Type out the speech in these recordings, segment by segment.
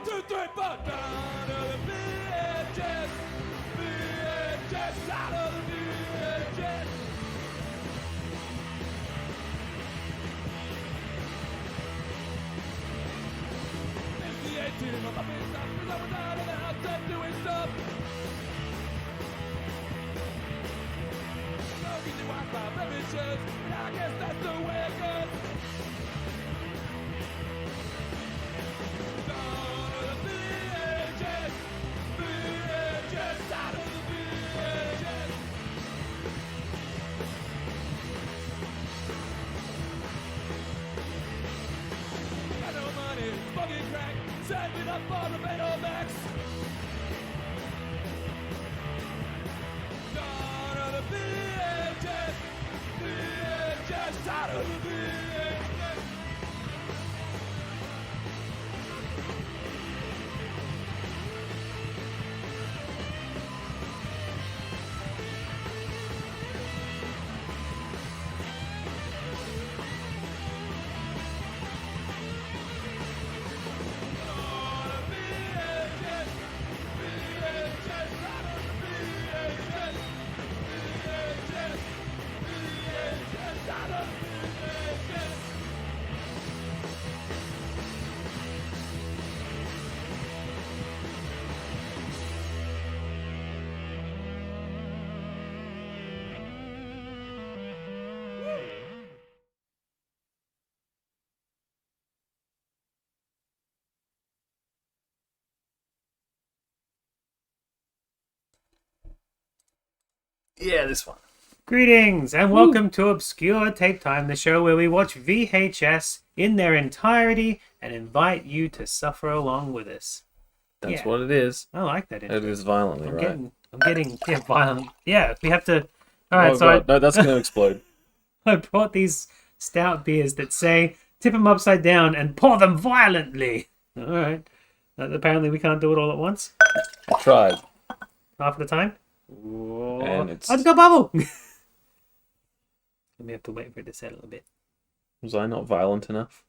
2, 3, 4. Down to the VHS. VHS out of the VHS. It's the 18 of my face. I was out of the house and doing stuff. No easy Wi-Fi blemishes, and I guess that's the way it goes. Down to the VHS. VHS out of the VHS. Got no money, smoking crack, saving up for the Betamax. Down to the VHS. VHS out of the VHS. Yeah, this one. Greetings and welcome to Obscure Tape Time, the show where we watch VHS in their entirety and invite you to suffer along with us. That's what it is. I like that. It is violently, I'm getting violent. Yeah, we have to. All right, no, that's going to explode. I brought these stout beers that say tip them upside down and pour them violently. All right. Apparently, we can't do it all at once. I tried. Half the time. Whoa. And it's... I've got bubble. We have to wait for it to settle a bit. Was I not violent enough?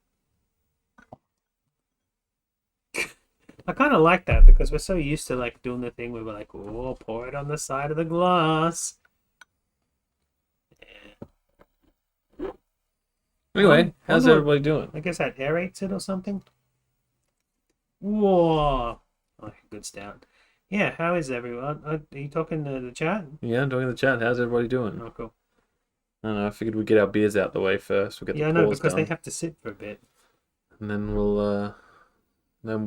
I kind of like that because we're so used to like doing the thing where we're like, oh, pour it on the side of the glass. Anyway, how's everybody doing? I guess that aerates it or something. Whoa. Oh, good stout. Yeah, how is everyone? Are you talking to the chat? Yeah, I'm talking to the chat. How's everybody doing? Oh, cool. I don't know, I figured we'd get our beers out the way first. We'll get the Yeah, no, pours because done. they have to sit for a bit. And then we'll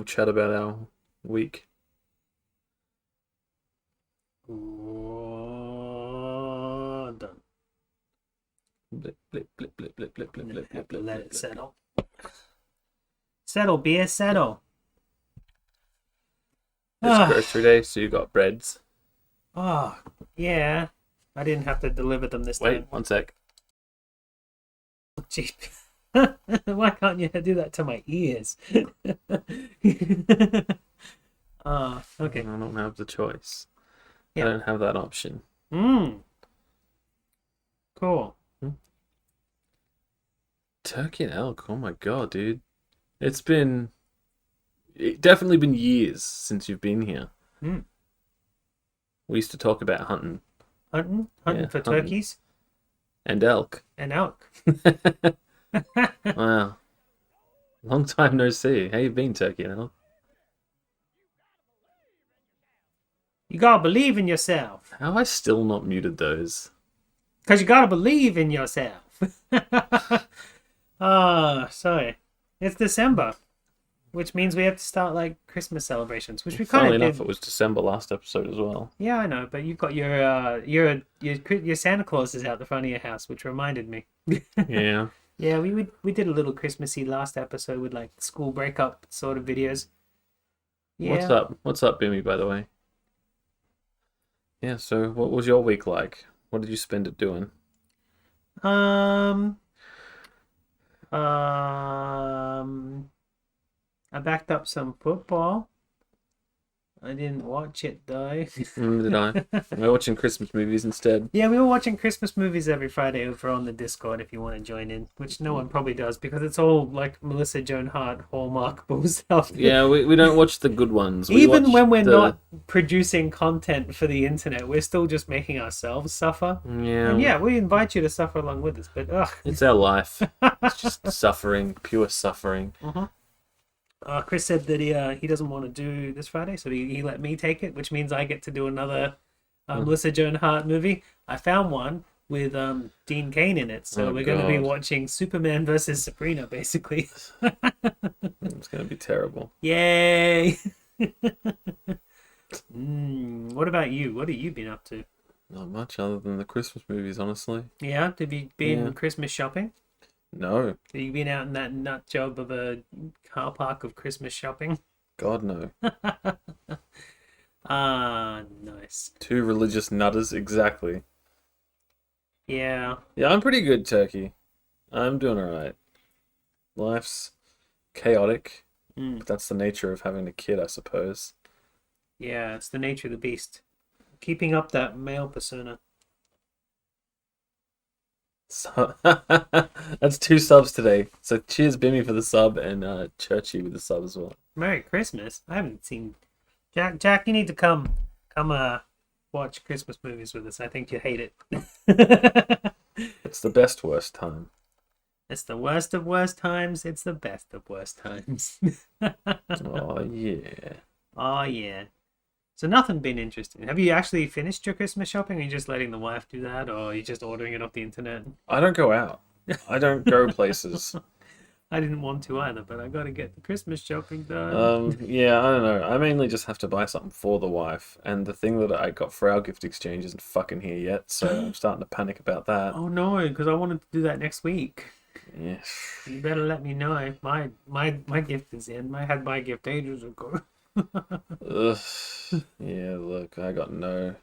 chat about our week. Whoa, done. Blip, blip, blip, blip, blip, blip, blip, blip, Have blip, to let blip, it blip. settle. Settle, beer, settle. It's grocery day, so you got breads. Oh, yeah. I didn't have to deliver them this Wait, time. 1 sec. Gee. Why can't you do that to my ears? Okay. I don't have the choice. Yeah. I don't have that option. Cool. Turkey and elk, oh my god, dude. It's definitely been years since you've been here. We used to talk about hunting. Hunting Yeah, for hunting. turkeys And elk. and elk. Wow. Long time no see. How you been, Turkey and elk? You gotta believe in yourself. How have I still not muted those? Because you gotta believe in yourself. Sorry. It's December, which means we have to start like Christmas celebrations, which we kind Funnily of enough, did. it was December last episode as well. Yeah, I know, but you've got your Santa Claus is out the front of your house, which reminded me. Yeah. Yeah, we did a little Christmassy last episode with like school breakup sort of videos. Yeah. What's up? What's up, Bimmy, by the way? Yeah, so what was your week like? What did you spend it doing? I backed up some football. I didn't watch it though. Did I? We're watching Christmas movies instead. Yeah, we were watching Christmas movies every Friday over on the Discord if you want to join in, which no one probably does because it's all like Melissa Joan Hart, Hallmark bull stuff. Yeah, we don't watch the good ones. We Even watch when we're the- not producing content for the internet, we're still just making ourselves suffer. Yeah, And yeah, we invite you to suffer along with us, but ugh. it's our life. It's just suffering, pure suffering. Chris said that he doesn't want to do this Friday, so he let me take it, which means I get to do another Melissa Joan Hart movie. I found one with Dean Cain in it, so Oh, we're going to be God. watching Superman versus Sabrina, basically. It's gonna be terrible. Yay! What about you? What have you been up to? Not much other than the Christmas movies, honestly. Yeah, have you been Yeah. Christmas shopping? No, Have you been out in that nut job of a car park of Christmas shopping? God no. Ah, nice. Two religious nutters, exactly. Yeah. Yeah, I'm pretty good, Turkey. I'm doing alright. Life's chaotic, but that's the nature of having a kid, I suppose. Yeah, it's the nature of the beast. Keeping up that male persona. So, that's 2 subs today. So cheers, Bimmy, for the sub, and Churchy with the sub as well. Merry Christmas. I haven't seen Jack, you need to come watch Christmas movies with us. I think you hate it. It's the best worst time. It's the worst of worst times. It's the best of worst times. Oh yeah. Oh yeah. So nothing been interesting. Have you actually finished your Christmas shopping? Are you just letting the wife do that, or are you just ordering it off the internet? I don't go out. I don't go places. I didn't want to either, but I got to get the Christmas shopping done. Yeah, I don't know. I mainly just have to buy something for the wife, and the thing that I got for our gift exchange isn't fucking here yet, so I'm starting to panic about that. Oh no, because I wanted to do that next week. Yeah. You better let me know. My gift is in. I had my gift ages ago. Ugh. Yeah, look, I got no.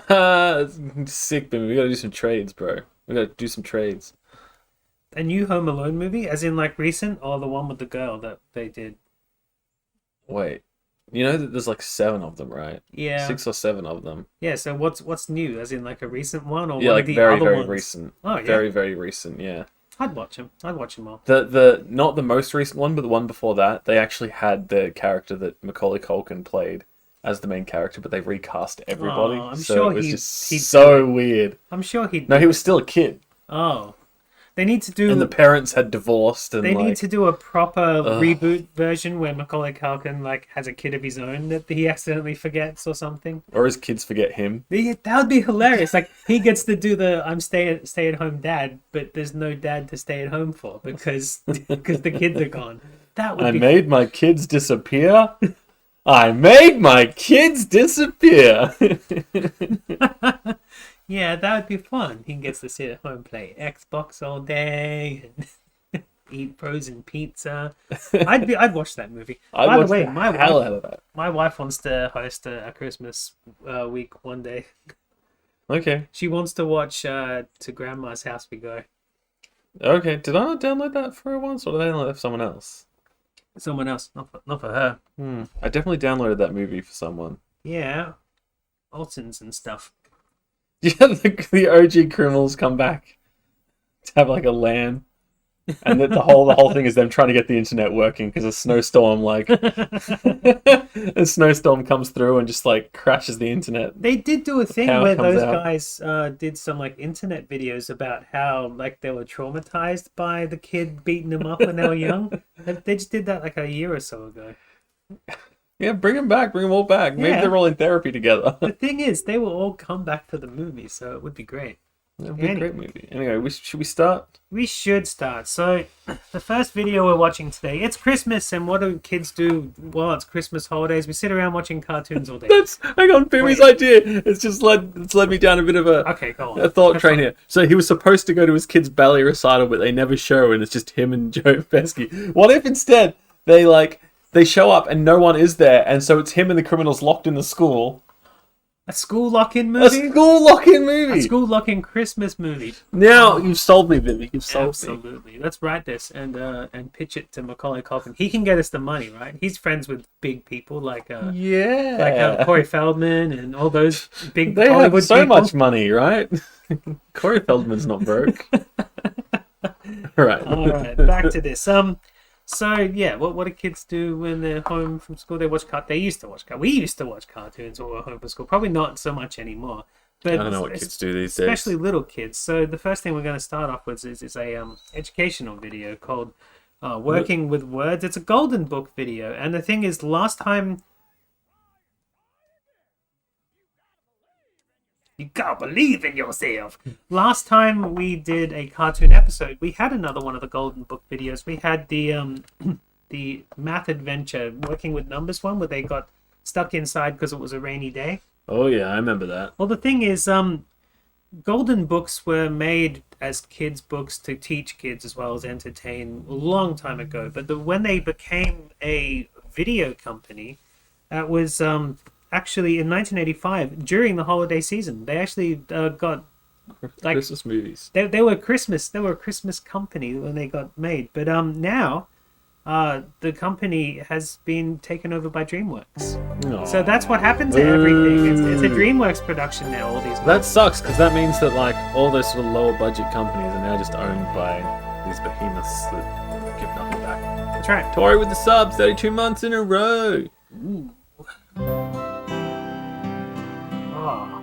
It's sick, baby. We gotta do some trades, bro. We gotta do some trades. A new Home Alone movie, as in like recent, or the one with the girl that they did? Wait, you know that there's like 7 of them, right? Yeah. 6 or 7 of them. Yeah. So what's new? As in like a recent one, or Yeah, one like of the very, other very ones? recent. Oh yeah. Very, very recent. Yeah. I'd watch them. I'd watch them all. The not the most recent one, but the one before that, they actually had the character that Macaulay Culkin played as the main character, but they recast everybody. Oh, I'm so sure it was he'd just so weird. I'm sure he'd. No, he was still a kid, Oh, they need to do. and the parents had divorced, and They like, need to do a proper reboot version where Macaulay Culkin like has a kid of his own that he accidentally forgets or something. or his kids forget him. That would be hilarious. Like he gets to do the I'm stay at home dad, but there's no dad to stay at home for because the kids are gone. That would I be made my kids disappear. I made my kids disappear. yeah, that would be fun. He gets to sit at home, play Xbox all day, and eat frozen pizza. I'd watch that movie. By the way, my hell wife out of that. my wife wants to host a Christmas week one day. Okay, She wants to watch To Grandma's House We Go. okay. Did I not download that for her once, or did I download it for someone else? Someone else, not for her. I definitely downloaded that movie for someone. Yeah, Olsen's and stuff. Yeah, the OG criminals come back to have like a LAN, and the whole thing is them trying to get the internet working because a snowstorm a snowstorm comes through and just like crashes the internet. They did do a thing power where comes those out. guys did some like internet videos about how like they were traumatized by the kid beating them up when they were young. They just did that like a year or so ago. Yeah, bring them back, bring them all back. Maybe Yeah. they're all in therapy together. The thing is, they will all come back for the movie, so it would be great. That'd be a great movie. Anyway, should we start? We should start. So, the first video we're watching today, it's Christmas, and what do kids do while it's Christmas holidays? We sit around watching cartoons all day. Hang on, Bimmy's idea. It's led me down a bit of Okay, go on. a thought That's train fine. here. So he was supposed to go to his kid's ballet recital, but they never show, and it's just him and Joe Pesci. What if instead they show up and no one is there, and so it's him and the criminals locked in the school, A school lock-in A movie? school lock-in movie. A school lock-in Christmas movie. Now you've sold me, Vivi. You've sold me. Absolutely. Let's write this and pitch it to Macaulay Culkin. He can get us the money, right? He's friends with big people like Corey Feldman and all those big They Hollywood have so people. much money, right? Corey Feldman's not broke. Right. All right, back to this. So yeah, what do kids do when they're home from school? They watch They used to watch We used to watch cartoons when we were home from school. Probably not so much anymore. But I don't know what kids do these days. Especially little kids. So the first thing we're going to start off with is a educational video called "Working with Words." It's a Golden Book video, and the thing is, last time. You gotta believe in yourself. Last time we did a cartoon episode, we had another one of the Golden Book videos. We had the the math adventure, working with numbers one, where they got stuck inside because it was a rainy day. Oh yeah, I remember that. Well, the thing is, Golden Books were made as kids' books to teach kids as well as entertain a long time ago. But when they became a video company, that was actually in 1985 during the holiday season. They actually got like Christmas movies. They were Christmas. They were a Christmas company when they got made. But now the company has been taken over by DreamWorks. Aww. So that's what happened to everything. It's a DreamWorks production now. All these. That sucks because that means that like all those sort of lower budget companies are now just owned by these behemoths that give nothing back. That's right. Tori with the subs, 32 months in a row. Ooh. Oh.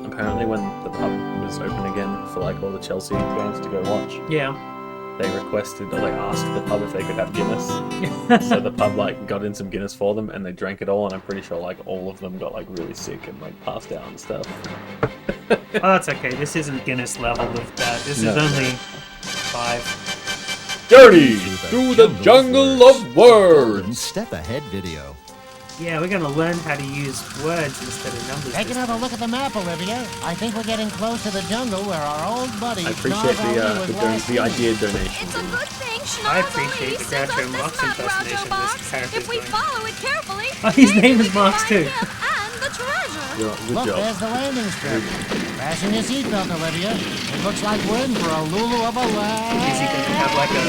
Apparently, when the pub was open again for like all the Chelsea fans to go watch, Yeah. they requested or they asked the pub if they could have Guinness. So the pub like got in some Guinness for them, and they drank it all. And I'm pretty sure like all of them got like really sick and like passed out and stuff. Oh, that's okay. This isn't Guinness level of that. This is only 5. Journey through the jungle of words. Step ahead video. Yeah, we're gonna learn how to use words instead of numbers. Take another look at the map, Olivia. I think we're getting close to the jungle where our old buddy I appreciate the idea donation. It's a good thing I Schnoz appreciate the sent us Groucho this Marx map, impersonation Groucho this Box. character's If we doing. follow it carefully, Oh, his maybe name we is can Marx, find too. him and the treasure. Good Look, job. there's the landing strip. Fasten your seatbelt, Olivia. It looks like we're in for a Lulu of a Is he gonna land. have like a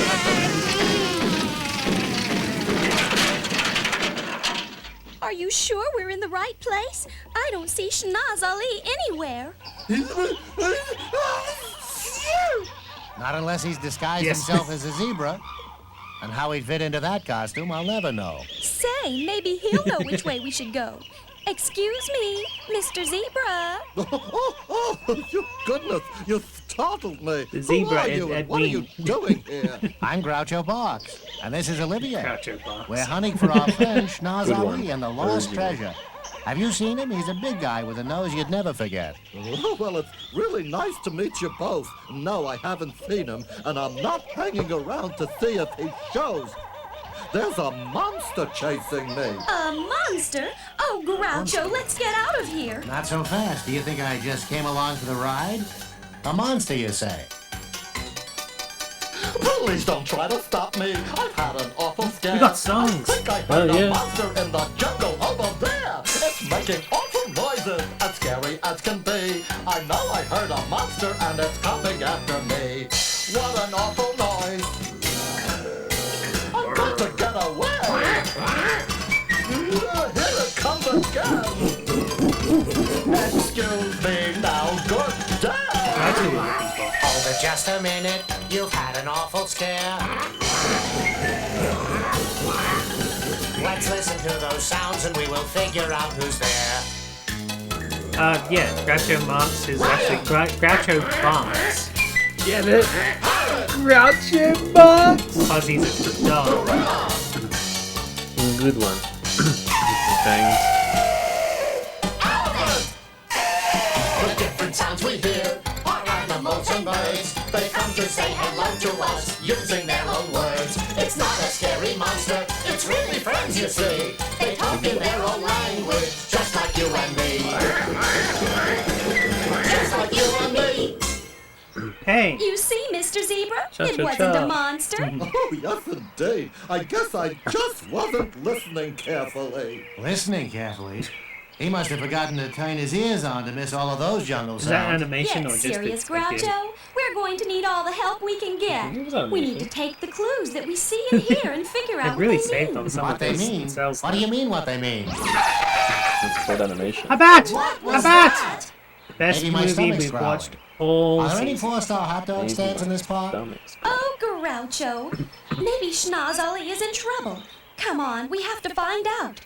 Are you sure we're in the right place? I don't see Schnoz Ali anywhere. Not unless he's disguised Yes. himself as a zebra. And how he'd fit into that costume, I'll never know. Say, maybe he'll know which way we should go. Excuse me, Mr. Zebra. Oh, you goodness, you startled me. The zebra Who are is you, Ed and what are you Wein. doing here? I'm Groucho Marx, and this is Olivia. Groucho Box? We're hunting for our friend Schnoz Good Ali one. and the lost Original. treasure. Have you seen him? He's a big guy with a nose you'd never forget. Oh, well, it's really nice to meet you both. No, I haven't seen him, and I'm not hanging around to see if he shows. There's a monster chasing me. A monster? Oh, Groucho, let's get out of here. Not so fast. Do you think I just came along for the ride? A monster, you say? Please don't try to stop me. I've had an awful scare. We got songs. I think I heard Oh, yeah. a monster in the jungle over there. It's making awful noises, as scary as can be. I know I heard a monster and it's coming after me. What an awful noise. I've got to get away. Here it comes again. Excuse me now, good day. That's who you're looking for. Hold it just a minute. You've had an awful scare. Let's listen to those sounds and we will figure out who's there. Yeah, Groucho Marx is actually Groucho Box. Get it? Groucho Box. Because he's a dog. Good one. Thanks. The different sounds we hear are animals and birds. They come to say hello to us using their own words. It's not a scary monster, it's really friends, you see. They talk in their own language, just like you and me. Just like you and me. Hey, You see, Mr. Mr. Zebra. Cha, It cha, wasn't cha. a monster. Oh, yes, indeed. I guess I just wasn't listening carefully. Listening carefully. He must have forgotten to turn his ears on to miss all of those jungle Is that sounds. animation or Get just serious, like the- Groucho. We're going to need all the help we can It was get. We need animation. to take the clues that we see and hear and figure It out really what they saved mean. on some What of they this mean? cells. What do you mean what they mean? It's called animation. A bat! What A was bat! that? Best Maybe my movie stomach's we've growling. watched all Are there any season. 4-star hot dog stands in this park? Stomachs. Oh, Groucho. Maybe Schnoz Ali is in trouble. Come on, we have to find out.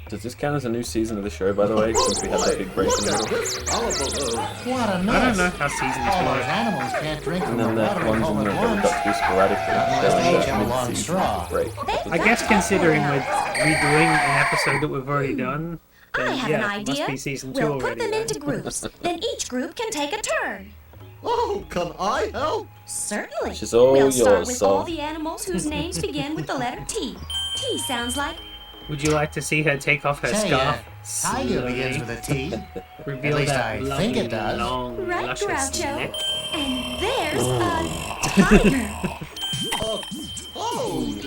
Does this count as a new season of the show, by the way? Since we had that big break in the middle. This hullabaloo. What a mess. I don't know how seasons All those work. animals can't drink from And the then that watering ones hole in the at that we once. got to do sporadically, Unless they showing each have a long mid-season straw. break. They've I got guess to considering help. with redoing an episode that we've already done, I then have yeah, an it must idea. be season 2 We'll already. put them right? into groups. Then each group can take a turn. Oh, can I help? Certainly. She's all we'll start yours, with Sol. all the animals whose names begin with the letter T. T sounds like Would you like to see her take off her Say, scarf? tiger begins with a T. Reveal At least that I lovely, think it does. long, right, luscious Groucho. neck. And there's a tiger Toad.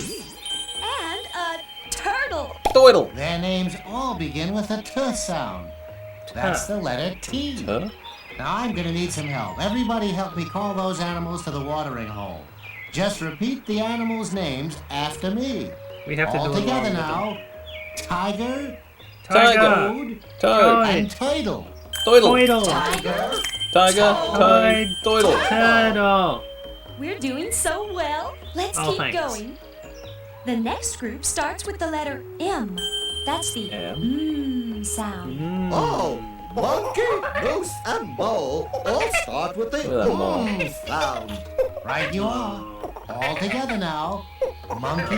and a turtle. Doidle! Their names all begin with a T sound. That's the letter T. Huh? Now I'm gonna need some help. Everybody help me call those animals to the watering hole. Just repeat the animals' names after me. We have to All do it together along now. Tiger Tiger. Toad, Toad! and Turtle. Doidle! Turtle. Tiger. Tiger! Toad! Doidle! Turtle. We're doing so well. Let's Oh, keep thanks. going. The next group starts with the letter M. That's the M? sound. Oh, monkey, moose, and mole all start with the Look at that mole. sound. Right you are. All together now. Monkey,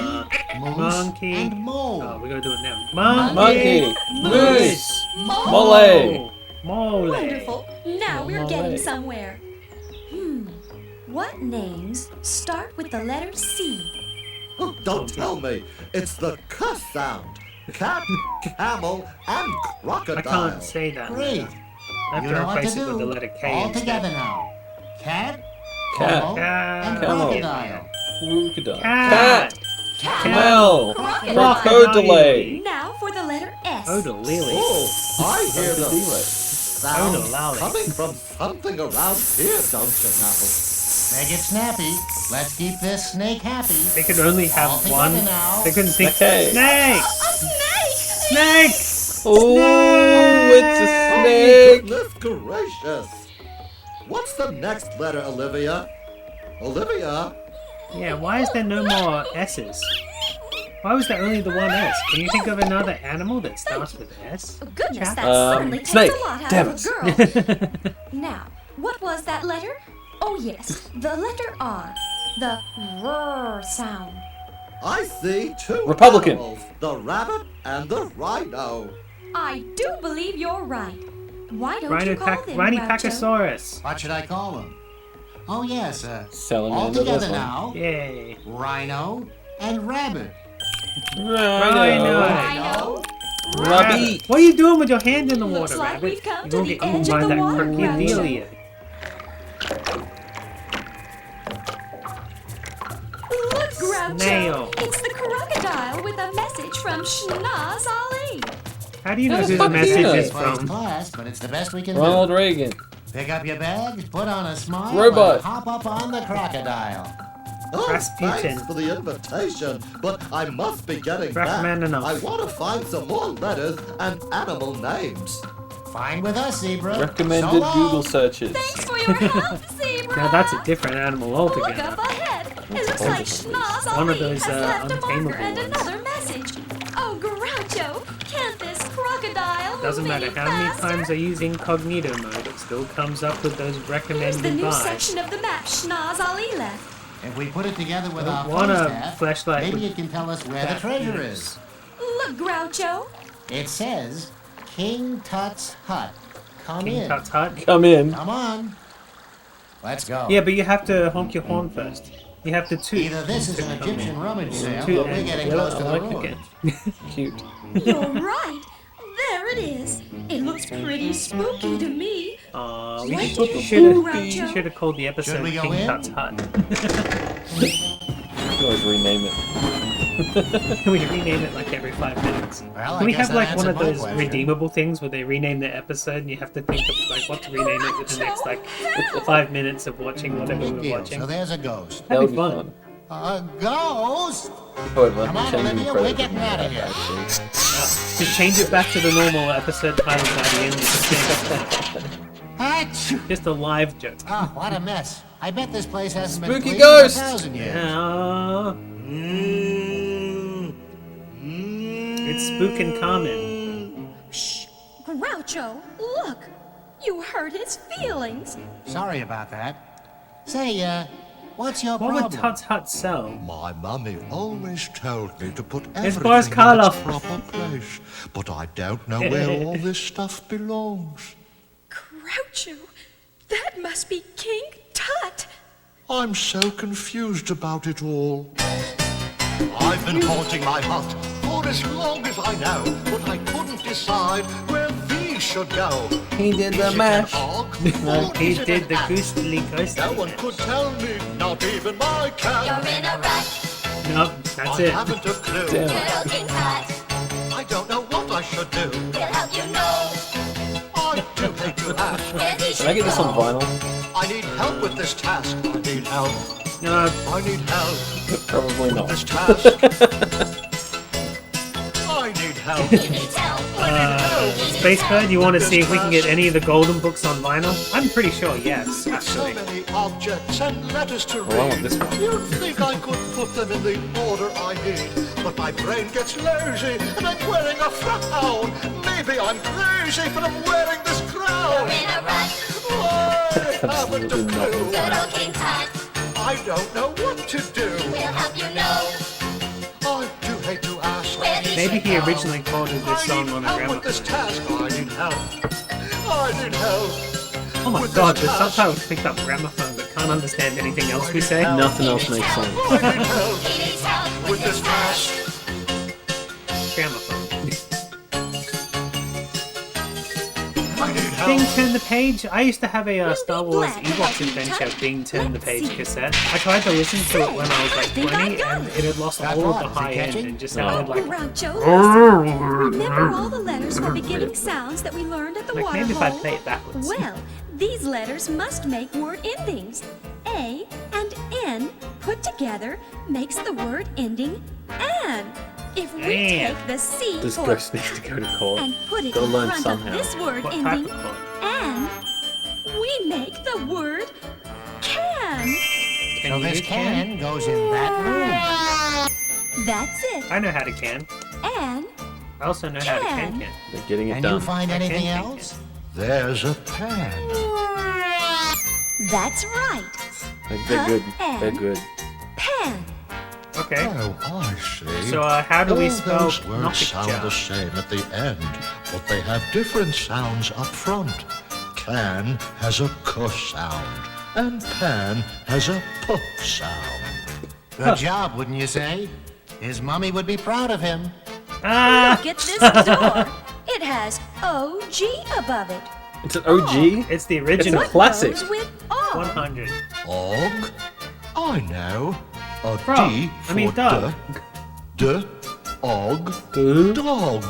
moose, Monkey. and mole. Oh, we're gonna do it now. Monkey! Moose! Mole. Mole! Mole. Wonderful. Now we're Mole. getting somewhere. What names start with the letter C? Oh, don't tell me. It's the K sound. Cat, camel, and I crocodile. can't say that. Great. I have You to know what to replace it with the do. letter K All instead. together now. Cat, Cat. camel, and Camel. crocodile. Crocodile. Cat. Camel! Crocodile. Crocodile! Now for the letter S. Odalili. Oh, I hear the Crocodile. sound Odalali. coming from something around here, don't you know? Make it snappy. Let's keep this snake happy. They could only have All together one. now. They couldn't think. Okay. Snake! A snake! Snake! Oh, it's a snake! Goodness gracious. What's the next letter, Olivia? Olivia? Yeah, why is there no more S's? Why was there only the one S? Can you think of another animal that starts with S? Oh, goodness, Chat? that certainly snake. takes a lot out Damn of a girl. Now, what was that letter? Oh yes, the letter R. The R sound. I see two Republican. animals, the rabbit and the rhino. I do believe you're right. Why don't you call them Groucho? Rhinopachosaurus. What should I call them? Oh yes, all Salamander, together that's one. now. Yay. Rhino and rabbit. Rhino! Rhino. Rabbit! What are you doing with your hand in the Looks water, like rabbit? we've come You're to gonna the get eaten edge of by the that water, crocodile. Look, Groucho. Snail. It's the crocodile with a message from Schnoz Ali. How do you know Who who the the fuck is message that? is First from? class, but it's the best we can do. Ronald Reagan. Pick up your bag, put on a smile, Robot. and hop up on the crocodile. Oh, Rasputin. thanks for the invitation, but I must be getting back. Rachmaninoff. I want to find some more letters and animal names. Fine with us, Zebra. Recommended So long. Google searches. Thanks for your help, Zebra. Now that's a different animal Look altogether. up ahead. It looks like Schnoz One Ali of those, has left a untamable marker and ones. another message. Oh, Groucho, can't this crocodile Doesn't move matter any how many faster? times I use incognito mode, it still comes up with those Here's the recommended new buys. section of the map Schnoz Ali left. If we put it together with Don't our want first a half, flashlight maybe with it can tell us where the that treasure penis. is. Look, Groucho. It says King Tut's hut. Come King in. Tut's hut. Come in. Come on. Let's go. Yeah, but you have to honk your horn first. You have to toot. Either this is an Egyptian rummage sale, Toot or we're and getting yell close to I the like ruins. it. Cute. You're right. There it is. It looks pretty spooky to me. Aw, Oh, we What? should have called the Should episode we go King in? Tut's Hut. You can always rename it. We rename it like every 5 minutes. Well, I Can we guess have like that one of answered my those question. redeemable things where they rename the episode and you have to think of like what to rename it within the next like 5 minutes of watching whatever Big we're deal. watching? So there's a ghost. That would be fun. fun. A ghost? However, Come on, changing Olivia, the we're credits getting would be outta bad, here. actually. Just change it back to the normal episode title by the end of the thing. Achoo! Just a live joke. Oh, what a mess. I bet this place hasn't been Spooky cleaned ghost! in 1,000 years. It's Spookin' Carmen. Shh! Groucho, look! You hurt his feelings. Sorry about that. Say, what's your What problem? would Tut's Hut sell? My mummy always told me to put It's everything Boris in Karloff. its proper place, but I don't know where all this stuff belongs. Groucho, that must be King Tut. I'm so confused about it all. I've been haunting my hut for as long as I know, but I couldn't decide where these should go. He did the Is it mash. an og, No, or he is it did an the act? ghostly ghostly. No one could tell me, not even my cat. You're in a rut, Nope, that's I it. haven't a clue. Damn. little King Tut. I don't know what I should do. He'll help you know I do hate to ask. where he Can I get this on vinyl? I need help with this task. I need help. No, I need help Probably with not. this task. I need help. He needs help. Space Bird, you want to see if we can get any of the golden books on vinyl? I'm pretty sure yes, So actually. many objects and letters to Well, I want read. this one. You'd think I could put them in the order I need, but my brain gets lazy and I'm wearing a frown. Maybe I'm crazy, but I'm wearing this You're crown. in a rut, I haven't a Absolutely not. clue. little King Tut. I don't know what to do. We'll help you know I do hate to ask. where he Maybe should he go. originally recorded this I song need on a help with this gramophone. task. I need help. I need help. Oh my with god, this the task. subtitles picked up gramophone but can't understand anything else we say. Nothing else makes sense. I need help He needs help with this task. Gramophone. I need Bing help. Turn the Page. I used to have a Star be Wars glad to Ewok help you, adventure Tut. Bing Turn the Let's Page see. cassette. I tried to listen to it when I was like think I 20 got and it. it had lost That's all of right. the Is it high end catchy? and just sounded like Groucho, listen. Remember all the letters for beginning sounds that we learned at the like water maybe if I hole? play it backwards. Well, these letters must make word endings. A and N put together makes the word ending an. If we An. take the C This for ghost needs to go to court. and put it Gotta in learn front somehow. of this word What type ending of book? and, we make the word can. Can So you this do can? can goes in that room. That's it. I know how to can. And I also know how to Can. can. They're getting it Can done. you find I can anything can. else? There's a pan. that's right. They're good. Huh? They're good. Pan. Okay. Oh, I see. So how do we All spell those words sound the Nottingham? same at the end, but they have different sounds up front. Can has a k sound, and pan has a p sound. Good job, wouldn't you say? His mummy would be proud of him. Ah! Look at this door. It has OG above it. It's an OG. It's the It's original. a classic. Goes with all. 100. Og? I know. A Frog. D I mean for dog. D, og, dog.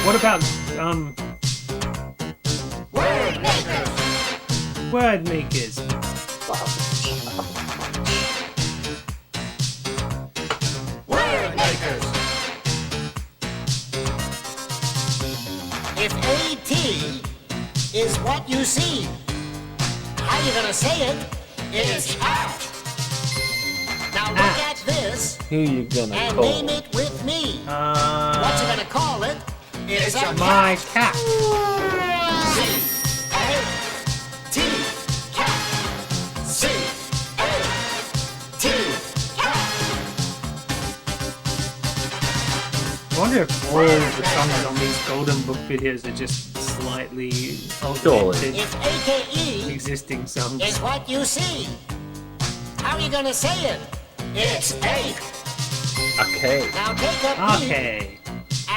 What about Word makers. word makers? Word makers. If AT is what you see, how you gonna say it? It's at. Now look At. at this Who you gonna and call? name it with me. What you gonna call it? It's a My cat. C-A-T, cat. C-A-T, cat. I wonder if all of the songs on these Golden Book videos are just slightly Surely. augmented If AKE existing songs. is what you see, how you gonna say it? It's eight. Okay. Now take a peek Okay.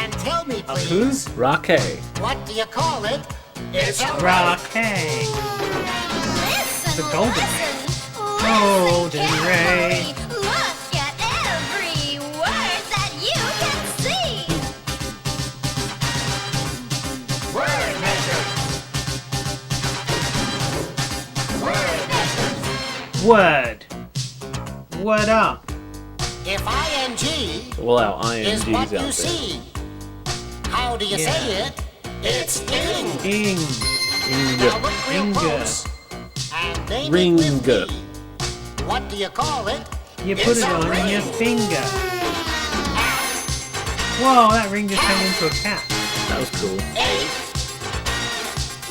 and tell me, Of please, whose? Rake. what do you call it It's a Rocky. Listen, The golden listen, Golden listen ray. carefully. Look at every word that you can see. word measure. Word measure. Word. Word up. If ing Well, our is INGs what out you there. see, how do you Yeah. say it? It's ing. Ing. Now look real Inga. close and name Ring. it with me. What do you call it? You put It's it a on ring. your finger. Whoa, that ring just turned into a cat. That was cool.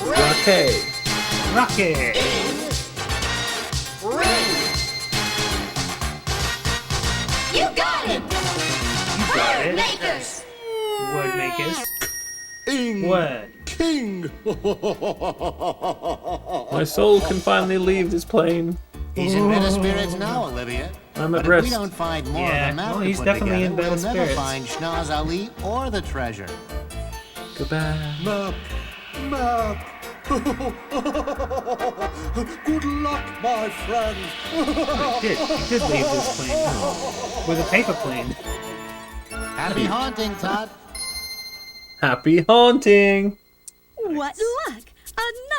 Ring. Okay. Rocky. Ring. You got it. You got Word it. makers. Word makers. Ing. Word. King. My soul can finally leave this plane. He's in better spirits now, Olivia. I'm at But if rest. we don't find more Yeah, of the map well, to he's put definitely together, in better we'll never spirits. find Schnoz Ali or the treasure. Goodbye. Map. Map. Good luck, my friend. He did leave this plane. With a paper plane. Happy haunting, Todd. Happy haunting. What luck!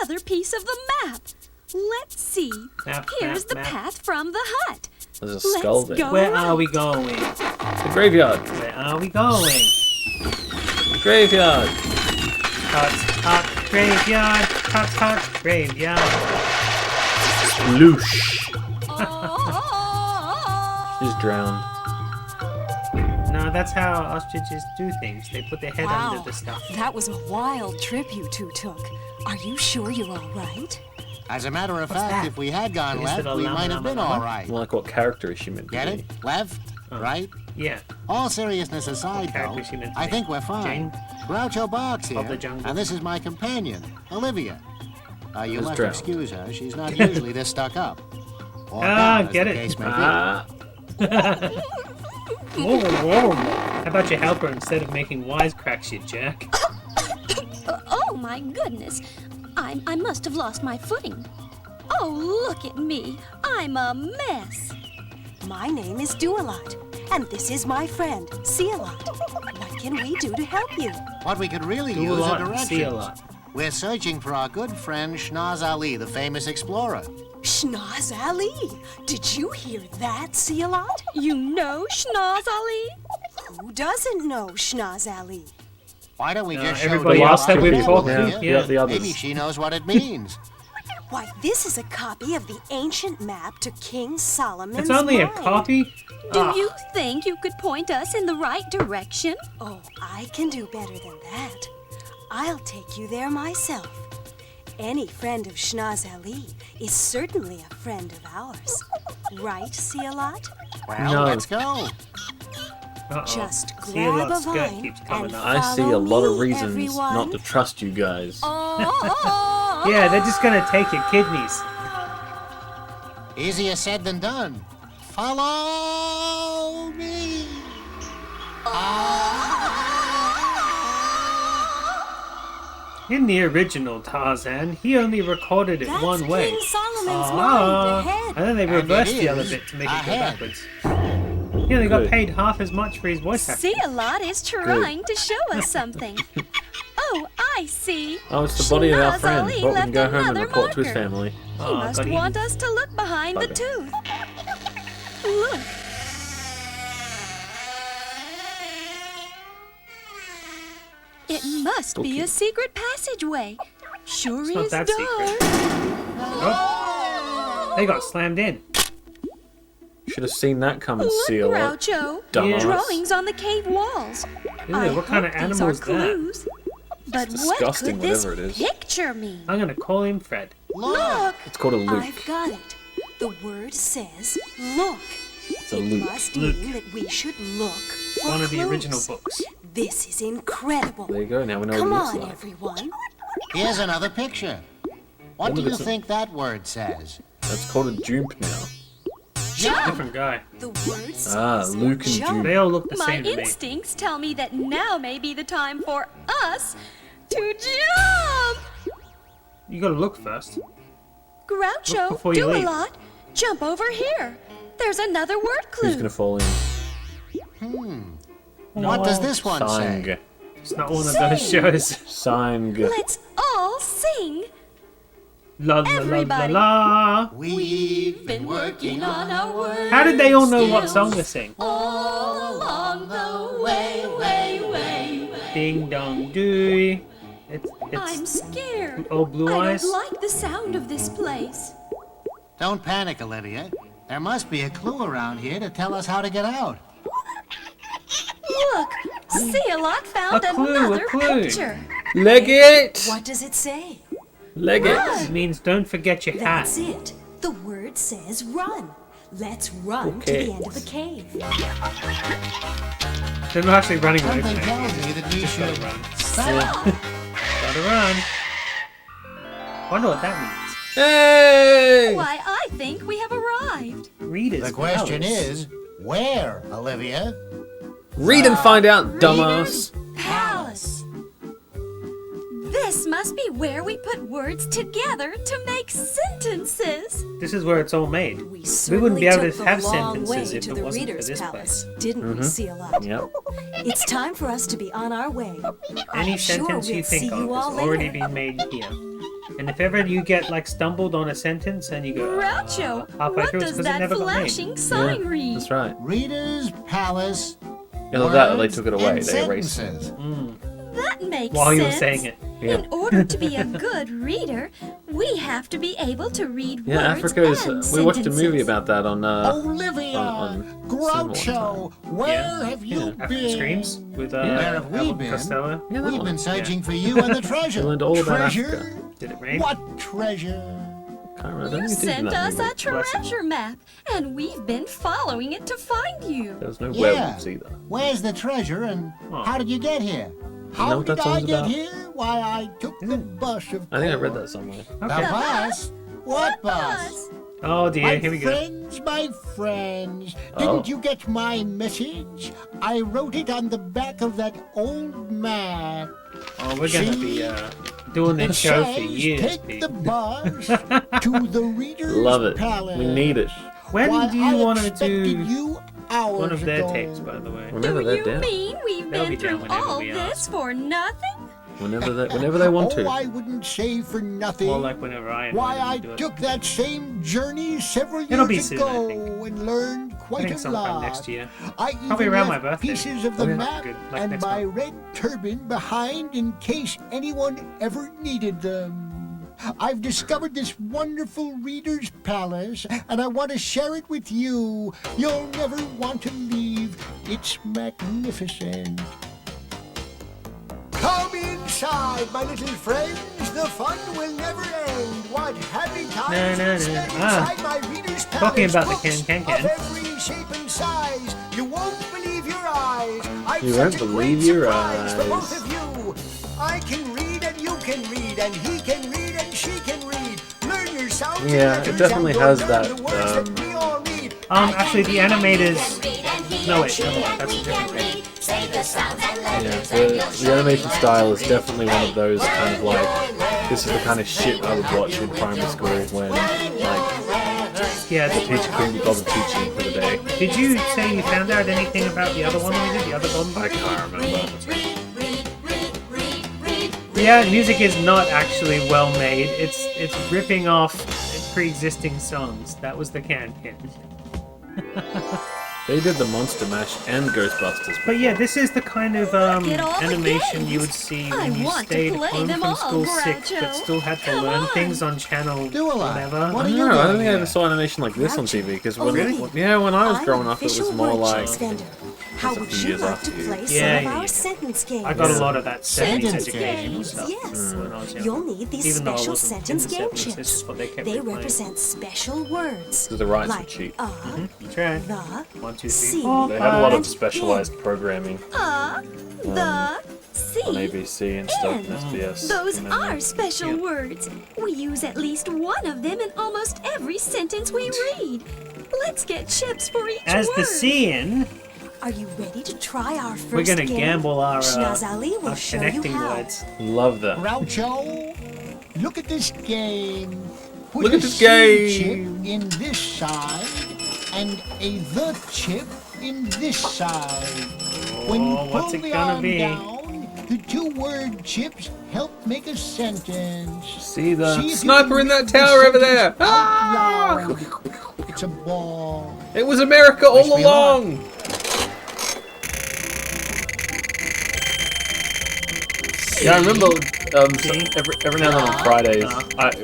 Another piece of the map. Let's see. Map, Here's map, the map. path from the hut. There's a skull Let's there. go. Where are we going? The graveyard. Where are we going? Graveyard. Hut, graveyard. Hut, graveyard. Sploosh. Oh, She's drowned. No, that's how ostriches do things. They put their head under Wow, the stuff. that was a wild trip you two took. Are you sure you're all right? As a matter of What's fact, that? if we had gone Is left, it a we llama, might have llama, been llama? all right. Well, like, what character is she meant to Get be? it? Left, right. Yeah. All seriousness aside, Character though, she meant to I be. think we're fine. Jane? Groucho Barks here, Of the jungle. and this is my companion, Olivia. You Who's must drowned? excuse her. She's not usually this stuck up. Or Ah, down, as get the it. case may be. Ah. How about you help her instead of making wisecracks, you jerk? oh my goodness. I must have lost my footing. Oh, look at me. I'm a mess. My name is Do-A-Lot, and this is my friend, See-A-Lot. What can we do to help you? What we could really Do a use lot are and see a directions. lot. We're searching for our good friend Schnoz Ali, the famous explorer. Schnoz Ali! Did you hear that, See-A-Lot? You know Schnoz Ali? Who doesn't know Schnoz Ali? Why don't we just show everybody Dora else that our we've map, talked Olivia? to? Yeah. The others. Maybe she knows what it means. Why, this is a copy of the ancient map to King Solomon's It's only a mine. copy? Do Ah, you think you could point us in the right direction? Oh, I can do better than that. I'll take you there myself. Any friend of Schnoz Ali is certainly a friend of ours. Right, See-A-Lot? Well, No. let's go. uh-oh. Just See a grab lot a skirt vine keeps coming and up. I see a Follow lot of me, reasons everyone. not to trust you guys. Oh, Yeah, they're just gonna take your kidneys. Easier said than done. Follow me. In the original Tarzan, he only recorded it That's one way. King Solomon's Ah, mine ahead. and then they And reversed it the other is bit to make it go ahead. backwards. Yeah, they got Good. paid half as much for his voice acting. See-A-Lot is trying to show us something. Oh, I see. Oh, it's the body of our Schnoz friend. Ali Well, we can left go home and another report to his marker. family. He Oh, must got eaten. want us to look behind the Bugger. tooth. Look. It must be Okay. a secret passageway. Sure It's not is that dark. secret. Oh, they got slammed in. Should have seen that coming, Look, Seal. Groucho. Dumbass. Drawings on the cave walls. Ew, I what kind of hope these animal are is that? clues. But what disgusting, could this whatever it is. picture mean? I'm gonna call him Fred. Look. It's called a loop. I've got it. The word says look. It's a It loop. must Luke. mean that we should look for One of the original clues. books. This is incredible. There you go. Now we know Come what it looks on, like. everyone. Here's another picture. What One do of you it's a- think that word says? That's called a Joomp now. Different guy. The word says Ah, Luke and jump. They all look the My same to me. instincts tell me that now may be the time for us to jump. You gotta look first. Groucho, before you do a leave. lot. Jump over here. There's another word clue. Who's gonna fall in? What does this one Sang. say? It's not one of those shows. Sang. Let's all sing. La la la la Everybody. la. We've Been working on our words. How did they all know what song to sing? All along the way, way, way, way. Ding dong doo. I'm It's scared. oh blue I eyes. don't like the sound of this place. Don't panic, Olivia. There must be a clue around here to tell us how to get out. Look, See-a-Lot found A clue, a another clue. picture. Leg it! What does it say? Leg it! It means don't forget your hat. That's it. The word says run. Let's run to Okay. the end of the cave. They're not actually running away Something from tells it. me that we Just gotta should run. stop. Gotta run. Wonder what that means. Hey! Why, I think we have arrived. Readers. The question Palace. is, where, Olivia? Read and find out, dumbass. Palace. This must be where we put words together to make sentences. This is where it's all made. We We certainly wouldn't be able took to the have long way sentences if to it the wasn't for Reader's this Palace, place. didn't we, See-a-Lot? Yep. It's time for us to be on our way. Any I'm sure sentence you we'll see think of you has all already later. been made here. And if ever you get like stumbled on a sentence and you go, Groucho, halfway what through, it's does 'cause it that never got made. flashing sign read? That's right. Reader's Palace. Yeah, like that, they words took it away. and They erased it. sentences. That makes while sense. you were saying it. Yeah. In order to be a good reader, we have to be able to read Yeah, words Africa's. and We watched a movie sentences. about that on. Olivia, on Groucho, where have you African been? Screams with Where have we Abbott been? Costello. Yeah, that We've one. been searching for you and the treasure. We learned all about treasure? Africa. Did it rain? What treasure? Can't remember. I don't You think it did in sent that us movie. a treasure map, and we've been following it to find you. There was no Yeah. werewolves either. Where's the treasure and Oh. how did you get here? know How what that did I song's get about? here? Why, I took the bus, of I think I read that course. somewhere. The Okay. bus? What bus? Oh dear, My here we go. friends, Oh. didn't you get my message? I wrote it on the back of that old map. Oh, we're gonna be doing It this show for says, years, take Pete. the bus to the Reader's Love it. Palace. We need it. When Why, do you I want to expected do you hours one of their ago. tapes, by the way? Whenever Do they're you down. mean we've They'll be been down through whenever all we this ask. for nothing? Whenever they want Oh, to. I wouldn't say for nothing. More like whenever I am. Why, I ready to do it. took that same journey several It'll be years soon, I ago think. and learned I quite think a sometime lot. next year. I Probably even around my left birthday. pieces of the Oh, yeah. map Good, like and next my month. red turban behind in case anyone ever needed them. I've discovered this wonderful Reader's Palace, and I want to share it with you. You'll never want to leave. It's magnificent. Come inside, my little friends. The fun will never end. What happy times No, no, we spend no. Ah. inside my Reader's Palace. Talking about the Books can. of every shape and size. You won't believe your eyes. I've You such won't a great believe your surprise for eyes. both of you. I can read and you can read, and he can read and she can read. Learn your sounds and Yeah, it letters definitely and you'll has learn that, the words that we all need. Actually, the animators. No, wait, never mind. That's a different thing. Yeah, the animation style is definitely one of those kind of like, this is the kind of shit I would watch in primary school when like Yeah. the teacher couldn't be bothered teaching for the day. Did you say you found out anything about the other one that we did? The other I Bond? can't remember. Yeah, music is not actually well made. It's ripping off pre-existing songs. That was the can. They did the Monster Mash and Ghostbusters. But yeah, this is the kind of Get all the animation you games. would see I when you want to stayed play home them from all, school sick, but Groucho. still had to Come learn on. things on channel Do a lot. whatever. What I are don't you know. I don't doing think I ever here? saw animation like this on TV because when, Really? yeah, when I was I'm growing an up, it was official more word like choice vendor. How a would few you years like after to you. play Yeah, some yeah, of yeah. our sentence games? I got a Yeah. lot of that 70s Sentence education games. stuff Yes. when I was young. You'll need these Even though I special wasn't sentence in the game 70s, this chips. is what they kept They replaying. represent special words. the rights were like cheap. That's right. the, 1, 2, 3, C. 4, They had a lot of and specialized programming The, on C, ABC and stuff and SBS. Those and then are special Yeah. words. We use at least one of them in almost every sentence we read. Let's get chips for each As word. the Seeing, Are you ready to try our first we're gonna game? gamble our Schnoz Ali will our show you connecting how. words. Love that. Groucho, look at this game. Put Look a at this C game. chip in this side and a the chip in this side. When you Oh, what's pull it the gonna arm be? down, the two-word chips help make a sentence. See the if you sniper can in that read the tower over sentence there. out Ah! loud. It's a ball. It was America all Wish me luck. along. Yeah, I remember every now and then on Fridays,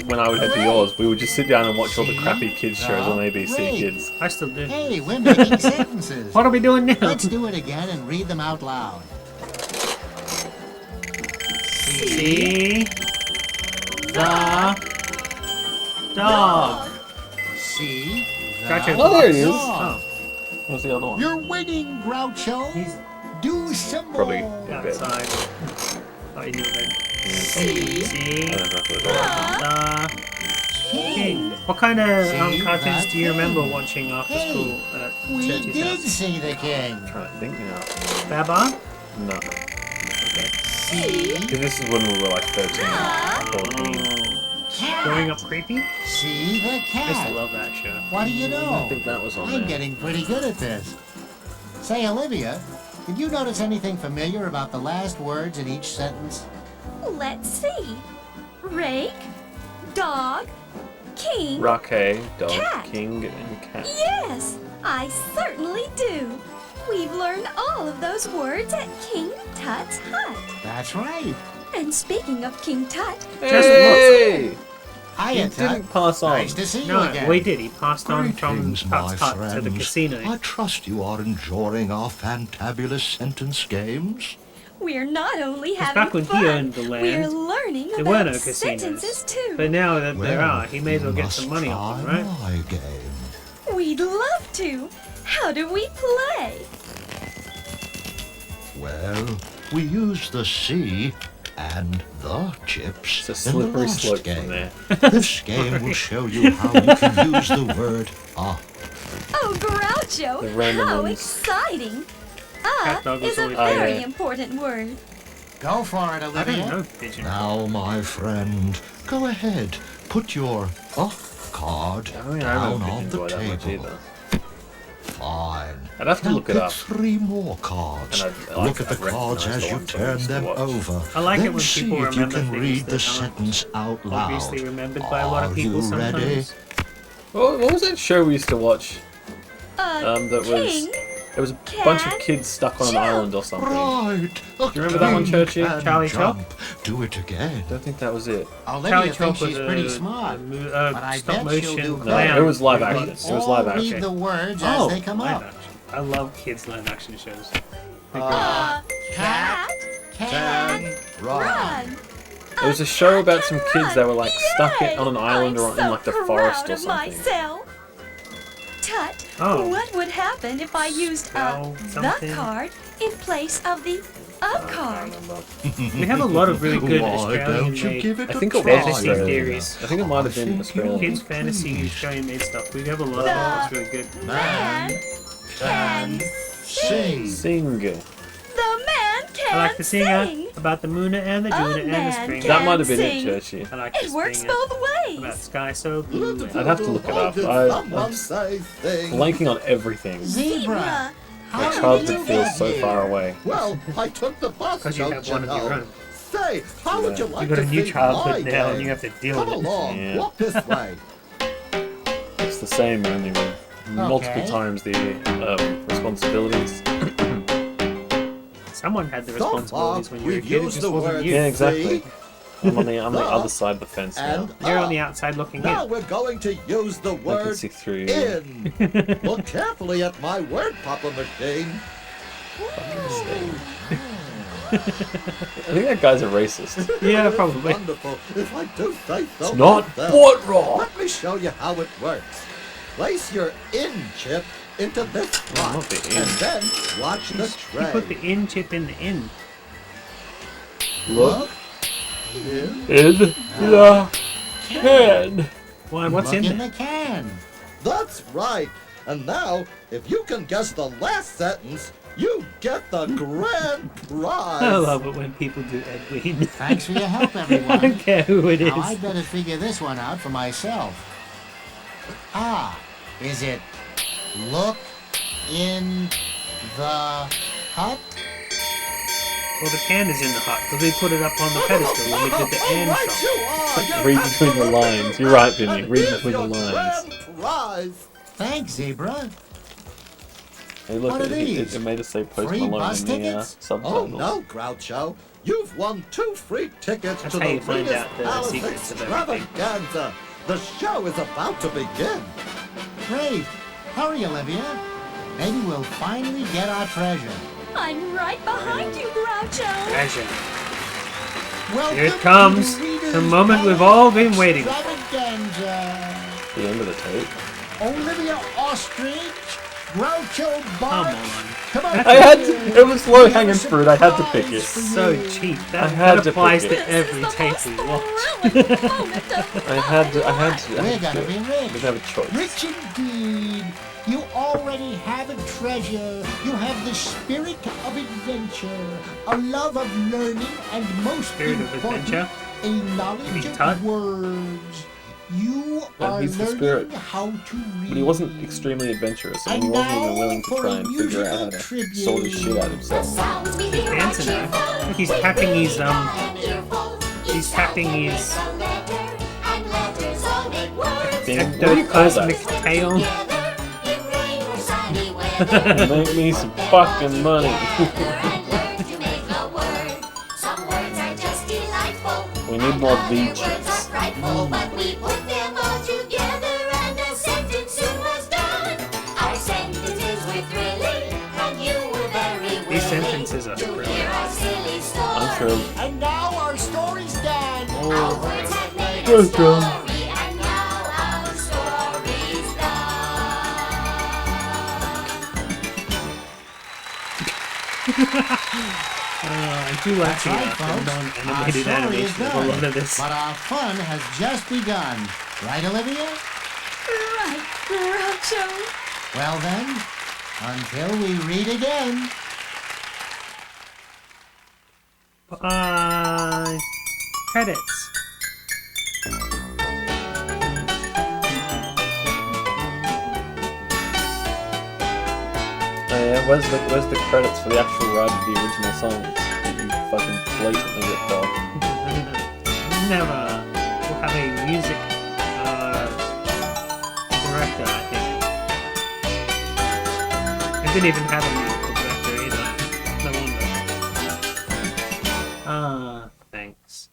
when I would head to yours, we would just sit down and watch all the crappy kids shows on ABC Great. Kids. I still do. Hey, we're making sentences. What are we doing now? Let's do it again and read them out loud. See the dog. See? Gotcha. Oh, there it is. Oh, What's the other one? You're winning, Groucho. he's Do some Probably more. a bit. outside. Thought you knew that. See See I don't know if it was the king. What kind of See cartoons the do you remember king. watching after Hey, school at We Churchy's did house? see the king. I'm trying to think now. Baba? No. See? Because this is when we were like 13, 14. Cat. Growing Up Creepy? See the I used to cat. love that show. What do you I know? think that was on I'm there. getting pretty good at this. Say, Olivia, did you notice anything familiar about the last words in each sentence? Let's see. Rake, dog, king. Rake, dog, Cat. king, and cat. Yes, I certainly do. We've learned all of those words at King Tut's hut. That's right. And speaking of King Tut, Hey! Hiya, He Tut. didn't pass on. Nice to see you No, again. we did. He passed on from Greetings, my Tut's hut to the friends. casino. I trust you are enjoying our fantabulous sentence games. we're not only It's having back when fun, he owned the land. we're learning There were about no casinos. sentences too. But now that there Well, are, he may as well you get must some money off them, try right? my game. We'd love to. How do we play? Well, we use the C and the chips It's a in the slippery last slope game. from there. This game will show you how you can use the word up. Oh, Groucho, The random how ones. exciting! Cat dog was Is a always very yeah. important word. Go for it, I Olivia. don't know pigeon. Now, my friend, go ahead. Put your up card I mean, I down don't on enjoy the that much table. either. Fine. I'd have to Now look it pick up. 3 more cards. And I Look at the I'd cards recognise as the you ones I turn used to them watch. over. I like it then when see people if you remember can things read the that sentence out loud. Obviously remembered by a lot of Are people you ready? sometimes. What was that show we used to watch? That King, It was a bunch of Can kids stuck on an jump. island or something. Right. Do you remember that one, Churchy? Charlie jump. Do it again. I don't think that was it. Olivia Charlie thinks Chalk was she's pretty smart. a but I stop bet she'll motion do No, clown. it was live But- action. It was All live read action. the words Oh, as they come live up. action. I love kids live action shows. cat can run. It was a show about some kids that were like stuck Yay! on an island I'm or in so like the forest proud or of something. myself. Tut, Oh. what would happen if I used Spell the something. card in place of the a card? We have a lot of really good Why Australian don't you made give it I a think it was try? fantasy Australian. theories. I think it might have been think Australian. Kids fantasy Australian made stuff. We have a lot of it. It's really good. Man can Sing. Sing. The man can I like the singer sing. about the Moona and the A Juna and the man Spring. can That might have been sing. it, Churchy. I like It the works singer both about ways. Sky So Blue. I'd have to look it up. I'm say thing. blanking on everything. Zebra. My How did childhood you feels get so here? far away. Well, I took the bus, Because you don't have you one of your know? own. Say, how would you Yeah. like You got to a new see childhood my now, game? and you have to deal Come with it. along, Yeah. walk this way. It's the same, only with multiple times the responsibilities. Someone had the So far, responsibilities when you were a we've kid. It used just the wasn't word you. Yeah, exactly. see I'm on the other side of the fence now. and You're on up. the outside looking Now in. we're going to use the I can word see through. in. Look carefully at my word popper machine. I think that guy's a racist. Yeah, probably. Wonderful, if I do say so It's not myself. what wrong. Let me show you how it works. Place your in chip into this slot, not the in. and then watch the You tray. put the in chip in the in. Look In. in the can. Why? What's Look in in there? the can. That's right. And now, if you can guess the last sentence, You get the grand prize. I love it when people do Edwin. Thanks for your help, I everyone. don't care who it is. Now I'd better figure this one out for myself. Is it look in the hut? Well, the can is in the hut because we put it up on the pedestal when we did the and song. Read between the lines. You're right, Vinny. Read between the lines. Prize. Thanks, Zebra. Hey, look, What are these? it made us say Post Free Malone bus in the tickets? Oh subtitles. no, Groucho. You've won 2 free tickets That's to how the you find Venus out the Palace secrets of everything. Extravaganza. The show is about to begin. Great. Hurry, Olivia. Maybe we'll finally get our treasure. I'm right behind you, Groucho. Treasure. Welcome Here it comes. to Reader's The moment we've Palace all been waiting for. Extravaganza. The end of the tape. Olivia Ostrich, Groucho Come Bart. on. Come on. I had to, it was low hanging fruit. I had to pick it. So cheap. I That, had that to applies pick to it. every This is tape the we most watch. thrilling moment of I had to. We're gonna be I rich. didn't have a choice. Rich indeed. You already have a treasure. You have the spirit of adventure, a love of learning, and most Spirit of important, adventure? a knowledge He's of Todd. words. You Yeah, are he's the learning spirit. how to read. But he wasn't extremely adventurous, and he And wasn't now even willing to for try a and figure out how musical to tribute. sort his shit out himself. Sounds we hear are Dancing cheerful. now. He's tapping his he's tapping his Letters all make words. Damn, what do you call ectoplasmic that? tail. Together in rain or sunny weather. Make me some fucking money. And learn to make a word. Some words are just delightful. We need more Other V words are chicks. frightful, but we put them all together and a sentence soon was done. Our sentences were thrilling, and you were very willing. These sentences are to hear brilliant. our silly story. I'm thrilled. And now our story's done. Our words have made a Well story, done. and now our story's done. I do like That's the right, folks. non-animated Our story is animation of a lot of done, this. but our fun has just begun. Right, Olivia? Right, Groucho. Well then, until we read again. Credits. Oh yeah, where's the credits for the actual writer of the original songs that you fucking blatantly ripped off? Never. We'll have a music director, I think. I didn't even have a musical director either. No wonder. Thanks.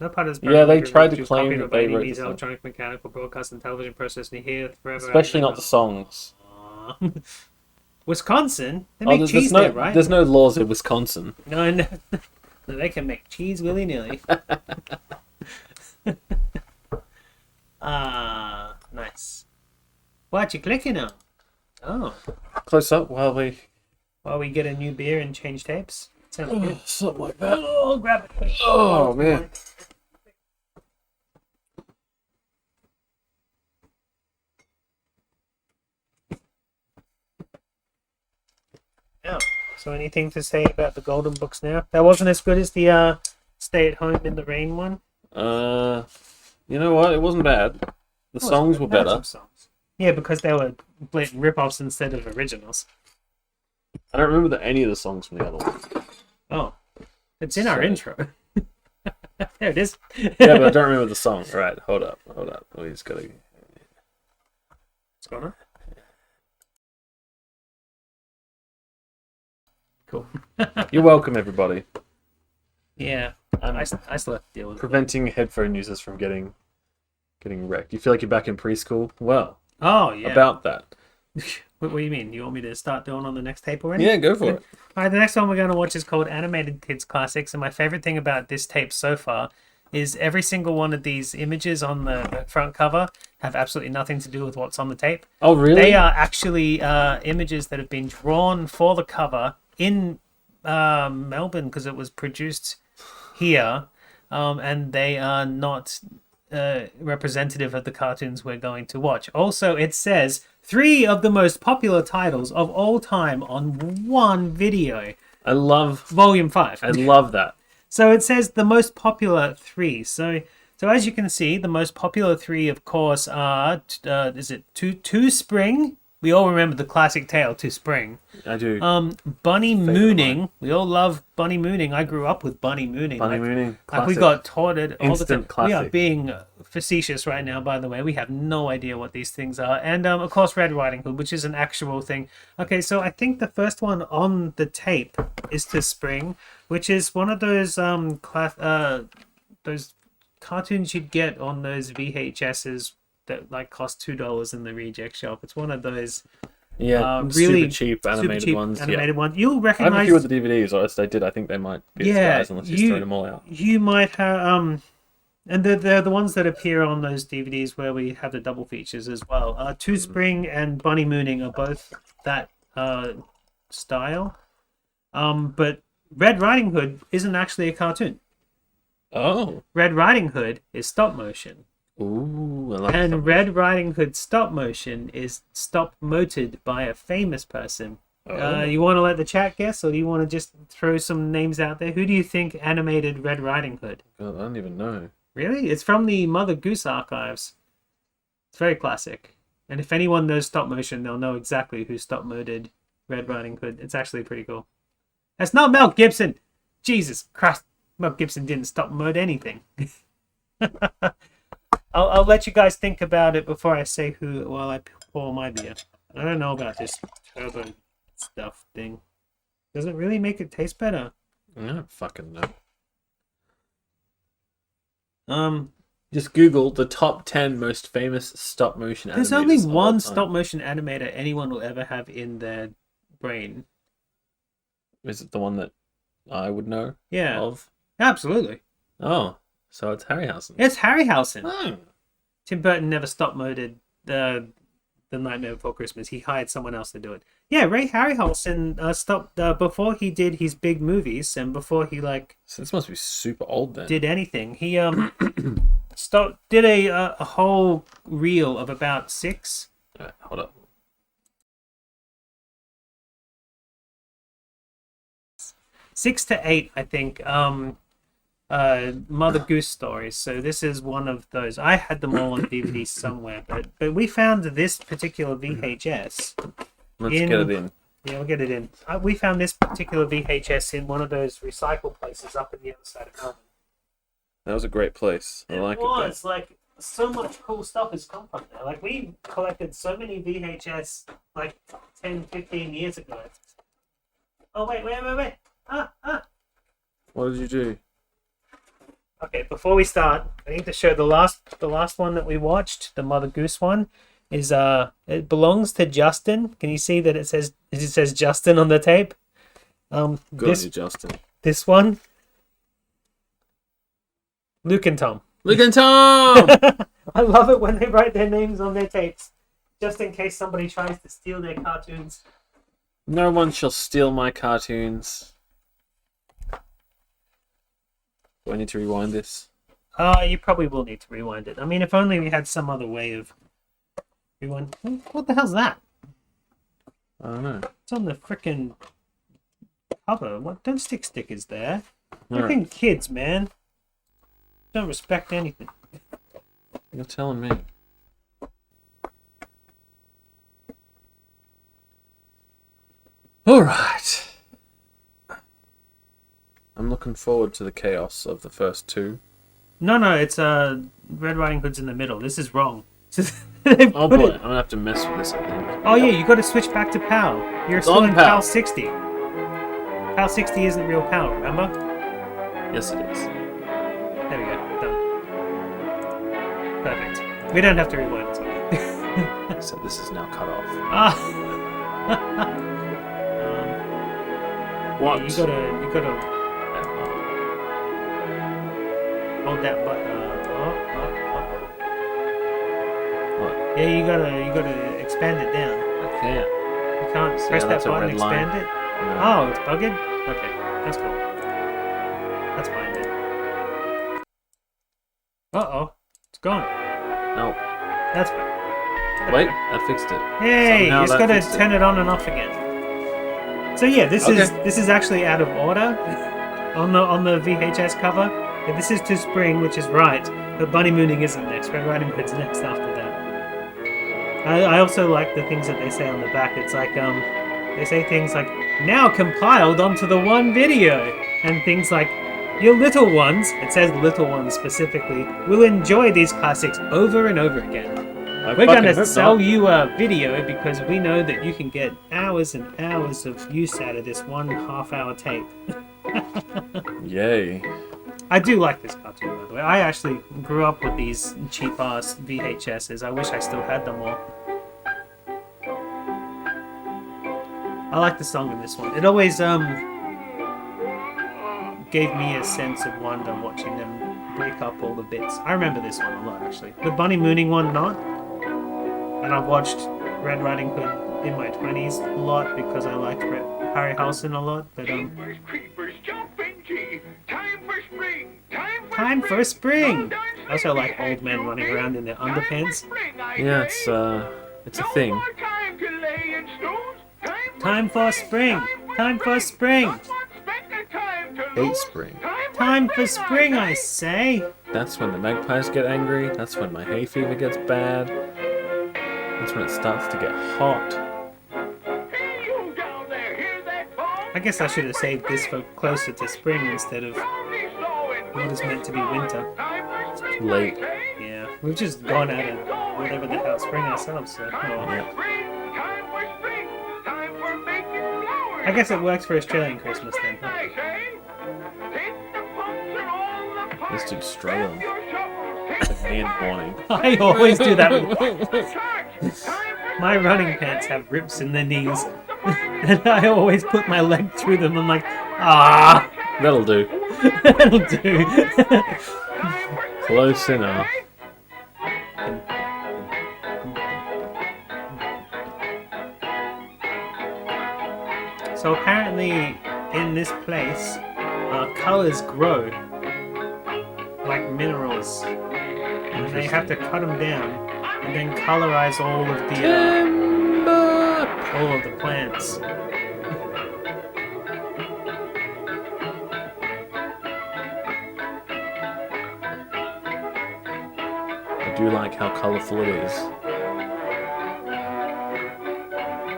No part of this Yeah, they program tried to was claim copied that or by they any wrote means the song. electronic, mechanical, broadcast, and television processing here forever. Especially not the songs. Wisconsin? They Oh, make there's cheese no, there, right? there's no laws in Wisconsin. No, no. No, they can make cheese willy-nilly. Nice. What you clicking on? Oh, Close up while we... while we get a new beer and change tapes. Sounds good. Something like that. Oh, grab it quick. Oh, man. Yeah. So anything to say about the Golden Books now? That wasn't as good as the Stay at Home in the Rain one. You know what? It wasn't bad. The songs were They had better. some songs. Yeah, because they were blatant rip-offs instead of originals. I don't remember any of the songs from the other one. Oh, it's in our So- intro. There it is. Yeah, but I don't remember the song. All right, hold up. We just gotta... What's going on? Cool. You're welcome, everybody. Yeah, I still have to deal with it. Preventing headphone users from getting wrecked. You feel like you're back in preschool? Well, Oh, yeah. about that. What do you mean? You want me to start doing on the next tape already? Yeah, go for it. All right, the next one we're going to watch is called Animated Kids Classics. And my favorite thing about this tape so far is every single one of these images on the front cover have absolutely nothing to do with what's on the tape. Oh, really? They are actually images that have been drawn for the cover in Melbourne because it was produced here. And they are not representative of the cartoons we're going to watch. Also, it says 3 of the most popular titles of all time on one video. I love Volume 5. I love that. So it says the most popular 3. So as you can see, the most popular 3, of course, are is it To Spring? We all remember the classic tale, To Spring. I do. Bunny Favorite Mooning. one. We all love Bunny Mooning. I grew up with Bunny Mooning. Bunny Mooning. Like we Classic. got taught it all the time. Instant We are classic. being facetious right now, by the way. We have no idea what these things are. And of course, Red Riding Hood, which is an actual thing. Okay, so I think the first one on the tape is To Spring, which is one of those those cartoons you'd get on those VHSs that like cost $2 in the reject shop. It's one of those really super cheap animated ones. You'll I have recognize. a few of the DVDs, or else I did. I think they might be guys unless you throw them all out. You might have and they're the ones that appear on those DVDs where we have the double features as well. To Spring and Bunny Mooning are both that style. But Red Riding Hood isn't actually a cartoon. Oh. Red Riding Hood is stop motion. Ooh, I like And stop Red Riding Hood stop motion is stop moted by a famous person. Oh. You want to let the chat guess, or do you want to just throw some names out there? Who do you think animated Red Riding Hood? God, I don't even know. Really? It's from the Mother Goose archives. It's very classic. And if anyone knows stop motion, they'll know exactly who stop moded Red Riding Hood. It's actually pretty cool. That's not Mel Gibson! Jesus Christ, Mel Gibson didn't stop mode anything. I'll let you guys think about it before I say who while I pour my beer. I don't know about this turbo stuff thing. Does it really make it taste better? I don't fucking know. Just Google the top 10 most famous stop motion animators. There's only of all one time. stop motion animator anyone will ever have in their brain. Is it the one that I would know? Yeah. Of? Absolutely. Oh, so it's Harryhausen. It's Harryhausen. Oh. Tim Burton never stop moded the Nightmare Before Christmas. He hired someone else to do it. Yeah, Ray Harryhausen stopped before he did his big movies and before he So this must be super old then. did anything. He did a whole reel of about 6. Alright, hold up. 6 to 8, I think. Mother Goose stories. So this is one of those. I had them all on DVD somewhere, but we found this particular VHS. Let's get it in. Yeah, we'll get it in. We found this particular VHS in one of those recycle places up in the other side of Melbourne. That was a great place. I like it. was like so much cool stuff has come from there. Like we collected so many VHS like 10, 15 years ago. Oh wait. What did you do? Okay, before we start, I need to show the last one that we watched, the Mother Goose one, is it belongs to Justin. Can you see that it says Justin on the tape? Good on you, Justin. This one, Luke and Tom. Luke and Tom! I love it when they write their names on their tapes, just in case somebody tries to steal their cartoons. No one shall steal my cartoons. Do I need to rewind this? You probably will need to rewind it. I mean, if only we had some other way of rewind. What the hell's that? I don't know. It's on the frickin' cover. What? Don't stick stickers there. All Freaking kids, man. Don't respect anything. You're telling me. All right. I'm looking forward to the chaos of the first 2. No, it's Red Riding Hood's in the middle. This is wrong. Oh boy, I'm gonna have to mess with this, I think. Oh yeah, you got to switch back to PAL. You're still on in PAL. PAL 60. PAL 60 isn't real PAL, remember? Yes, it is. There we go. Done. Perfect. We don't have to rewind it. So this is now cut off. What? You gotta hold that button. What? Yeah, you gotta expand it down. I can't. You can't See press how that that's a button and red line? expand it. No. Oh, it's bugged. Okay, that's cool. That's fine then. It's gone. No. That's Wait, that fixed it. Hey, Somehow you just that gotta fixed it. turn it on and off again. So yeah, this is actually out of order on the VHS cover. Yeah, this is To Spring, which is right, but Bunny Mooning isn't next. Red Riding Hood's next after that. I also like the things that they say on the back. It's like they say things like now compiled onto the one video, and things like your little ones. It says little ones specifically will enjoy these classics over and over again. We're going to sell you a video because we know that you can get hours and hours of use out of this 1.5 hour tape. Yay. I do like this cartoon, by the way. I actually grew up with these cheap-ass VHSs. I wish I still had them all. I like the song in this one. It always gave me a sense of wonder watching them break up all the bits. I remember this one a lot, actually. The Bunny Mooning one, not. And I watched Red Riding Hood in my 20s a lot because I liked Harryhausen a lot. But time for spring. I also like old men running around in their underpants. Yeah, it's a thing. Time for spring. Time for spring. Hate spring. Time for spring, I say. That's when the magpies get angry. That's when my hay fever gets bad. That's when it starts to get hot. I guess I should have saved this for closer to spring instead of what is meant to be winter. It's late. Yeah, we've just gone out of whatever the hell spring ourselves, so. Oh. Yeah. I guess it works for Australian Christmas then. Huh? This dude's struggling. It's like me in the morning. I always do that. My running pants have rips in the knees, and I always put my leg through them. I'm like, ah, That'll do. that'll do. Close enough. So apparently, in this place, colors grow like minerals, and they have to cut them down and then colorize all of the plants. I do like how colourful it is.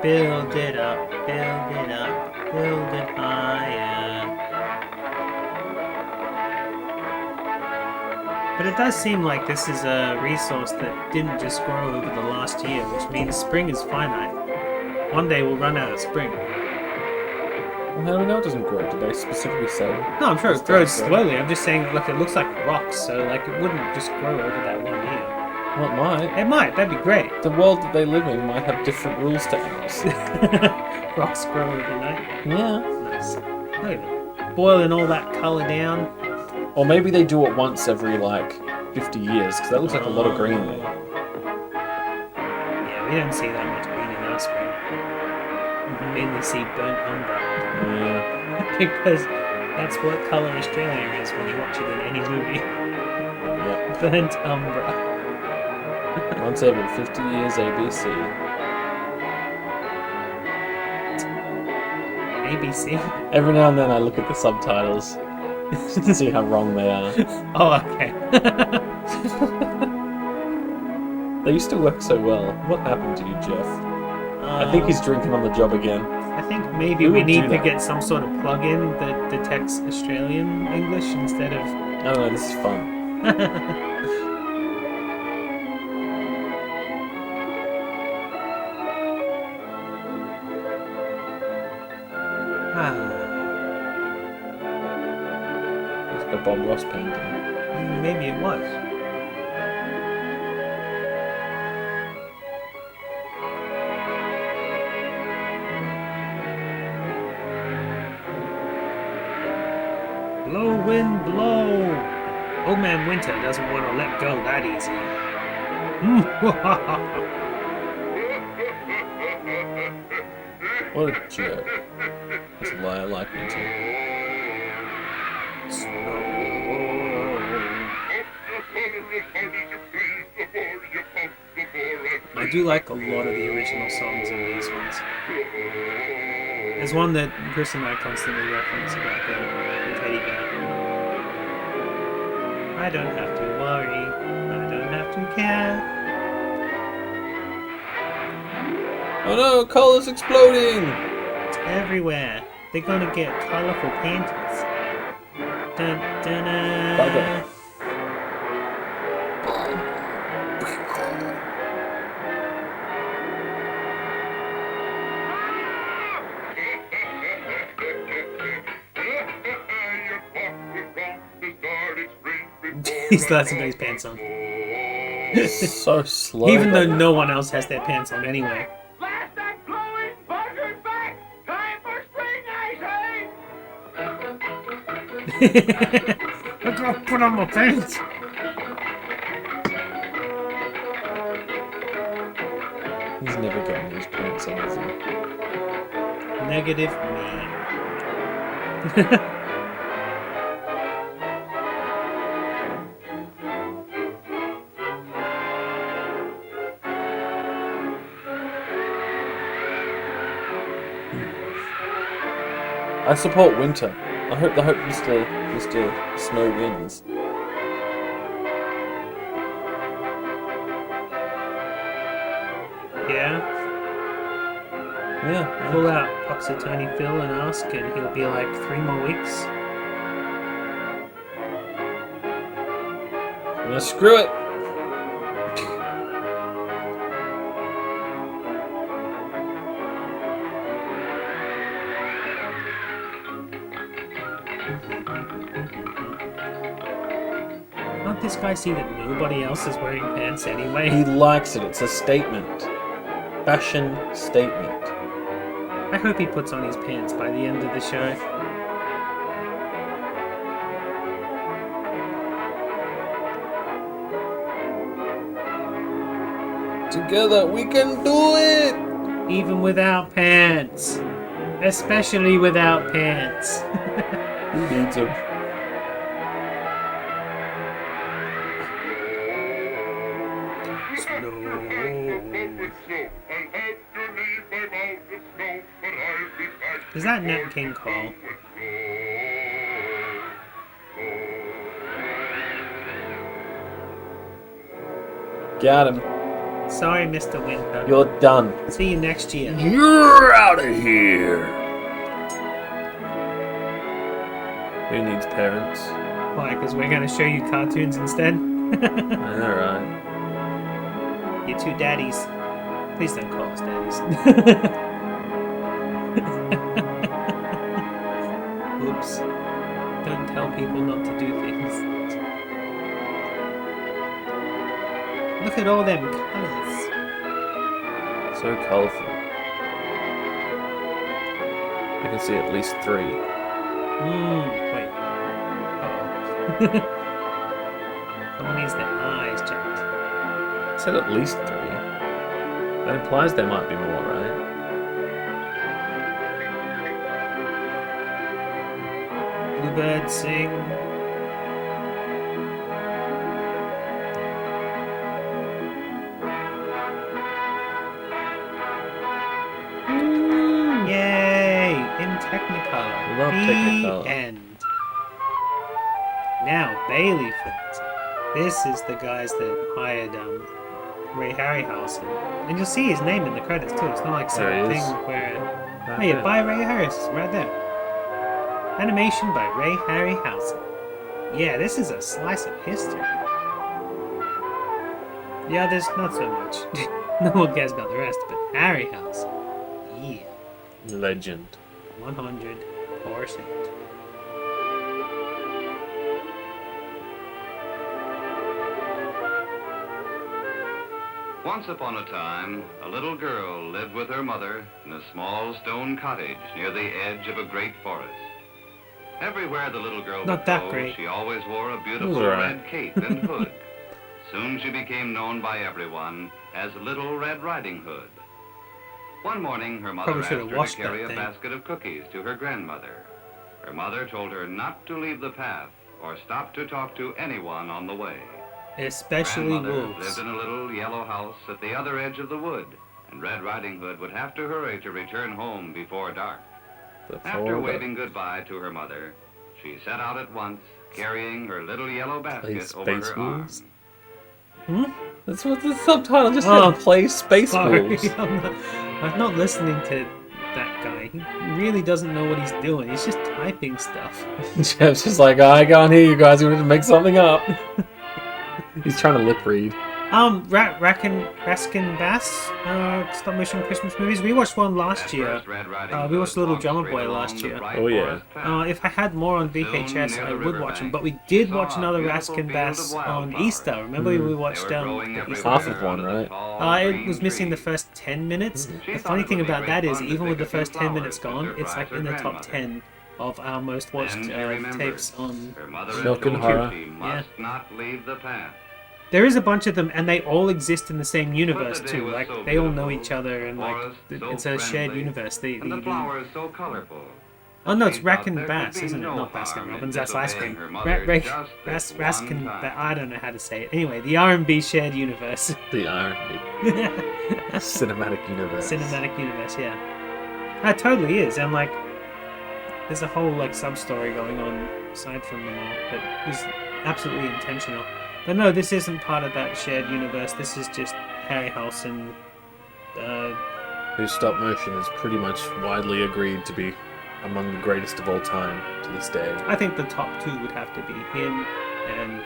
Build it up, build it up, build it higher. But it does seem like this is a resource that didn't just grow over the last year, which means spring is finite. One day we'll run out of spring. Well, how do we know it doesn't grow? Did they specifically say? No, I'm sure it Just grows does grow? slowly. I'm just saying, look, it looks like rocks, so like it wouldn't just grow over that 1 year. Well, it might. It might, that'd be great. The world that they live in might have different rules to ours. Rocks grow overnight. Yeah. Nice. Look at it. Boiling all that colour down. Or maybe they do it once every, 50 years, because that looks like a lot of green there. Yeah, we don't see that much green in our spring. We mainly see burnt umber. Yeah. Because that's what colour Australia is when you watch it in any movie. Yep. Burnt umber. Once every 50 years, ABC. ABC? Every now and then I look at the subtitles just to see how wrong they are. Oh, okay. They used to work so well. What happened to you, Jeff? I think he's drinking on the job again. I think maybe Who we would do need to that? get some sort of plug-in that detects Australian English instead of... I don't know, this is fun. It's like a Bob Ross painting. Maybe it was. Blow, wind, blow. Old Man Winter doesn't want to let go that easy. What a jerk. That's a lie I like me too. Snow. do like a lot of the original songs in these ones. There's one that Chris and I constantly reference about the teddy bear. I don't have to worry, I don't have to care. Oh no, colour's exploding! It's everywhere. They're gonna get colourful panties. Dun, dun, dun. Bugger. He starts to put his pants on. So slow. Even though no one else has their pants on anyway. Blast that glowing buzzard back! Time for spring, I say! I gotta put on my pants. He's never gotten his pants on, has he? Negative me. I support winter. I hope Mr. Snow wins. Yeah. Yeah. Pull out Puxatony Phil and ask, and he'll be like 3 more weeks. Well, screw it. Can't this guy see that nobody else is wearing pants anyway? He likes it. It's a statement. Fashion statement. I hope he puts on his pants by the end of the show. Together we can do it! Even without pants. Especially without pants. Who needs them? Is that Nat King Cole? Got him. Sorry, Mr. Winter. You're done. See you next year. You're out of here! Who needs parents? Why? Because we're going to show you cartoons instead? Alright. Your two daddies. Please don't call us daddies. Oops. Don't tell people not to do things. Look at all them colors. So colourful. I can see at least 3. Wait. Uh-oh. Someone needs their eyes checked. I said at least 3. That implies there might be more, right? Bluebird sing. Yay! In Technicolor. Love The Technicolor. end. Now Bailey fits. This is the guys that hired Ray Harryhausen, and you'll see his name in the credits too. It's not like some There he thing is. where Right oh yeah, there. by Ray Harris, right there. Animation by Ray Harryhausen. Yeah, this is a slice of history. The others, not so much. No one cares about the rest, but Harryhausen, yeah, Legend. 100%. Once upon a time, a little girl lived with her mother in a small stone cottage near the edge of a great forest. Everywhere the little girl Not would that go, great. she always wore a beautiful It was alright. red cape and hood. Soon she became known by everyone as Little Red Riding Hood. One morning, her mother Probably asked should have her to washed carry that a thing. basket of cookies to her grandmother. Her mother told her not to leave the path or stop to talk to anyone on the way. Especially Grandmother wolves. lived in a little yellow house at the other edge of the wood, and Red Riding Hood would have to hurry to return home before dark. After waving goodbye to her mother, she set out at once, carrying her little yellow basket over Space her arm. Wolves? Hmm? That's what the subtitle just Oh, said. Play Space Sorry, Wolves. I'm not listening to that guy. He really doesn't know what he's doing. He's just typing stuff. Jeff's just like, I can't hear you guys. We're going to make something up. He's trying to lip read. Raskin Bass, stop motion Christmas movies. We watched one last year. We watched Little Drummer Boy last year. Oh, yeah. If I had more on VHS, I would watch them. But we did watch another Raskin Bass on Easter. Remember we watched the Easter Half of one, right? it was missing the first 10 minutes. The funny thing about that is, even with the first 10 minutes gone, it's like in the top 10 of our most watched tapes on Milk and Horror. She must not leave the path. There is a bunch of them, and they all exist in the same universe too. Like they all know each other, and like it's a shared universe. And the flowers so colorful. Oh no, it's Raskin Bass, isn't it? Not Baskin Robbins. That's ice cream. Raskin. I don't know how to say it. Anyway, the R&B shared universe. The R&B. Cinematic universe. Cinematic universe, yeah. That totally is, and like, there's a whole like sub-story going on aside from them all that is absolutely intentional. But no, this isn't part of that shared universe. This is just Harryhausen. Whose stop motion is pretty much widely agreed to be among the greatest of all time to this day. I think the top two would have to be him and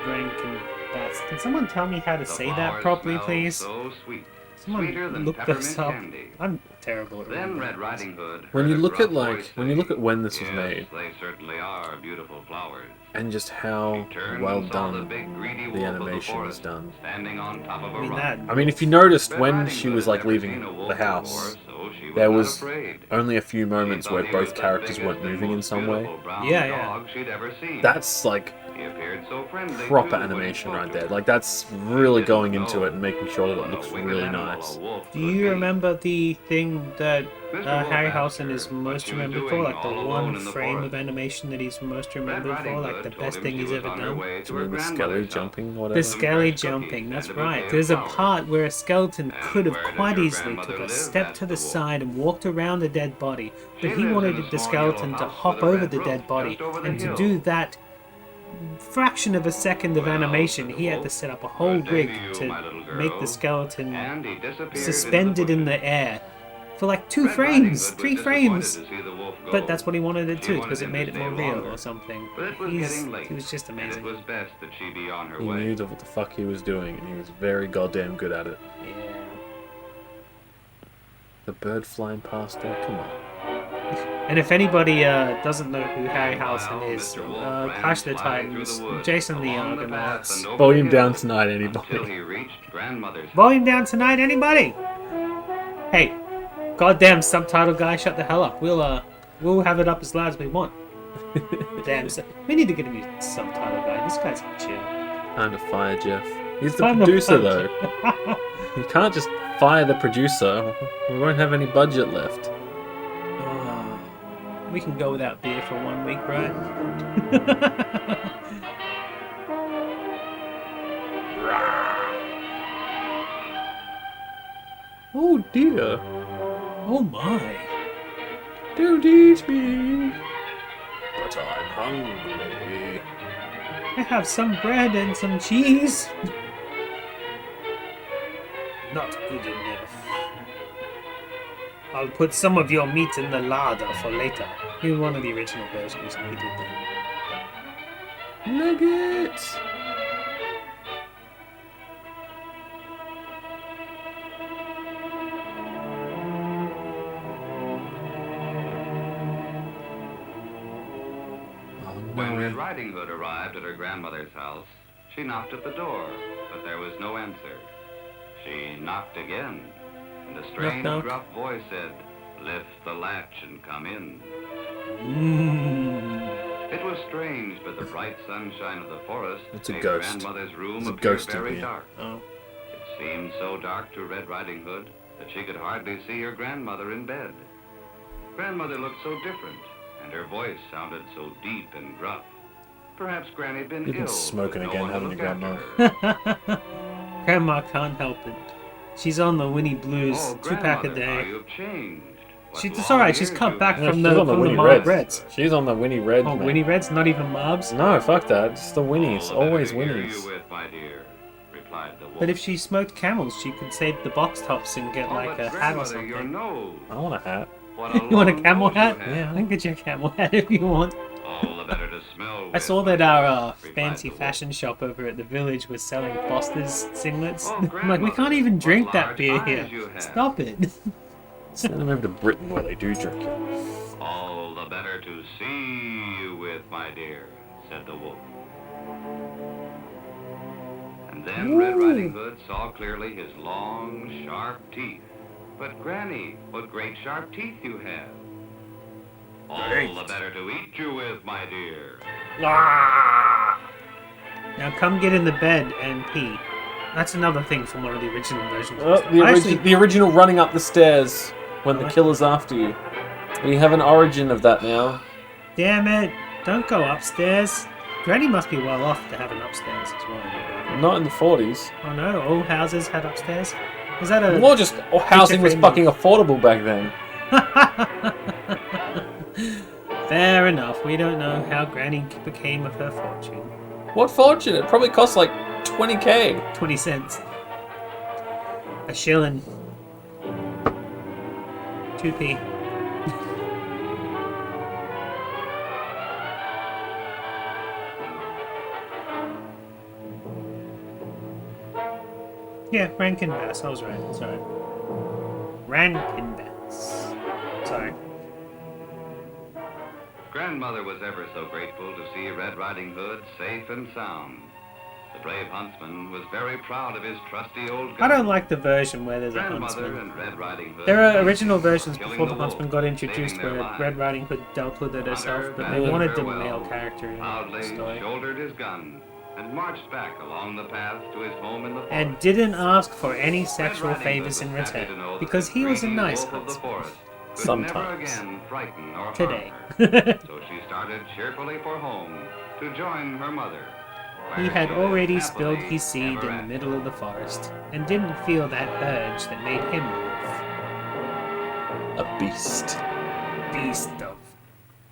Rankin Bass. Can someone tell me how to say that properly, please? So sweet. Someone look this up. I'm terrible at Then remembering Red things. Riding Hood. When you heard a look at gruff voice say, when this was "Yes, made, they certainly are beautiful flowers." and just how She turned well and saw done big greedy the wolf of animation was forest done. standing on top of a I mean, rock. that. I mean, if you noticed Red when Riding she Hood was had like never leaving seen a wolf the house, before, so she there not was afraid. only a few moments She where thought he was both the characters biggest weren't and moving in most some way. beautiful brown Yeah, yeah. dog she'd ever seen. That's like He appeared so friendly, proper too, when he animation spoke right to there. her. Like that's really going into it and making sure that it looks really nice. Do you remember the thing that Harryhausen is most remembered for? Like the one frame of animation that he's most remembered for? Like the best thing he's ever done? Do you mean the skelly jumping, whatever? The skelly jumping, that's right. There's a part where a skeleton could have quite easily took a step to the side and walked around the dead body, but he wanted the skeleton to hop over the dead body, and to do that fraction of a second of animation, he had to set up a whole rig to make the skeleton suspended in the air for like 2 frames, 3 frames. But that's what he wanted it to, because it made it more real or something. He was just amazing. It was best that she be on her He way. knew what the fuck he was doing, and he was very goddamn good at it. Yeah. The bird flying past there, come on. And if anybody doesn't know who Harryhausen is, Clash of the Titans, Jason the Argonauts. Volume down tonight, Until anybody. he reached grandmother's Volume down tonight, anybody? Hey, goddamn subtitle guy, shut the hell up. We'll have it up as loud as we want. Damn, we need to get a new subtitle guy. This guy's chill. Time to fire Jeff. He's the Time to producer, fire though. You can't just fire the producer. We won't have any budget left. We can go without beer for 1 week, right? Oh dear. Oh my. Don't eat me. But I'm hungry. I have some bread and some cheese. Not good enough. I'll put some of your meat in the larder for later. In one of the original versions, he did that. Nuggets. When Red Riding Hood arrived at her grandmother's house, she knocked at the door, but there was no answer. She knocked again, and a strange, knock. gruff voice said, "Lift the latch and come in." It was strange, but the bright sunshine of the forest It's a made ghost. grandmother's room It's a appear ghost in very here. dark. Oh. It seemed so dark to Red Riding Hood that she could hardly see her grandmother in bed. Grandmother looked so different, and her voice sounded so deep and gruff. Perhaps Granny'd been You've been ill. smoking no again, one to haven't you, look after Grandma? her. Grandma can't help it. She's on the Winnie Blues, Oh, 2-pack a Grandmother, how day. you've changed. What It's long alright, she's years cut you back have. Yeah, from she's the on the Winnie Marlboro Reds. Reds. She's on the Winnie Reds. Oh, man. Winnie Reds, not even Marbs. No, fuck that. It's the Winnies. All the Always better to hear Winnies. you with, my dear, replied the wolf. But if she smoked camels, she could save the box tops and get Oh, like but a hat or Grandmother, your something. nose. I want a hat. What You want a long camel nose you hat? have. Yeah, I can get you a camel hat if you want. All the better to smell I with, saw my that our dear, replied fancy the wolf. fashion shop over at the village was selling Foster's singlets. Oh, I'm like, we Grandmother, can't even what drink that large beer eyes here. you have. Stop it. Send them over to Britain where they do drink it. All the better to see you with, my dear, said the wolf. And then Red Riding Hood saw clearly his long, sharp teeth. But Granny, what great sharp teeth you have. All the better to eat you with, my dear. Now come get in the bed and pee. That's another thing from one of the original versions. The original running up the stairs when the What? killer's after you. We have an origin of that now. Damn it! Don't go upstairs. Granny must be well off to have an upstairs as well. Not in the 40s. Oh no, all houses had upstairs. Is that a? More just housing was frame fucking affordable back then. Fair enough. We don't know how Granny became of her fortune. What fortune? It probably cost like 20k. 20 cents. A shilling. 2p. Yeah, Rankin Bass. I was right. Sorry. Rankin Bass. Sorry. Grandmother was ever so grateful to see Red Riding Hood safe and sound. The brave huntsman was very proud of his trusty old gun. I don't like the version where there's a Grandmother huntsman. and Red Riding Hood There are faced original versions killing before the wolf, huntsman got introduced saving their where lives. Red Riding Hood dealt with it herself, but they Hunter wanted bade the farewell, male character in proudly the story. shouldered his gun and marched back along the path to his home in the forest. And didn't ask for any Red sexual Riding favors Hood in was happy to return, know that because the he was a greedy nice wolf of the huntsman. forest could Sometimes. never again frighten or harm Today. her. So she started cheerfully for home to join her mother. He where had she lived already happily spilled his seed ever in the after. middle of the forest, and didn't feel that urge that made him A beast. beast of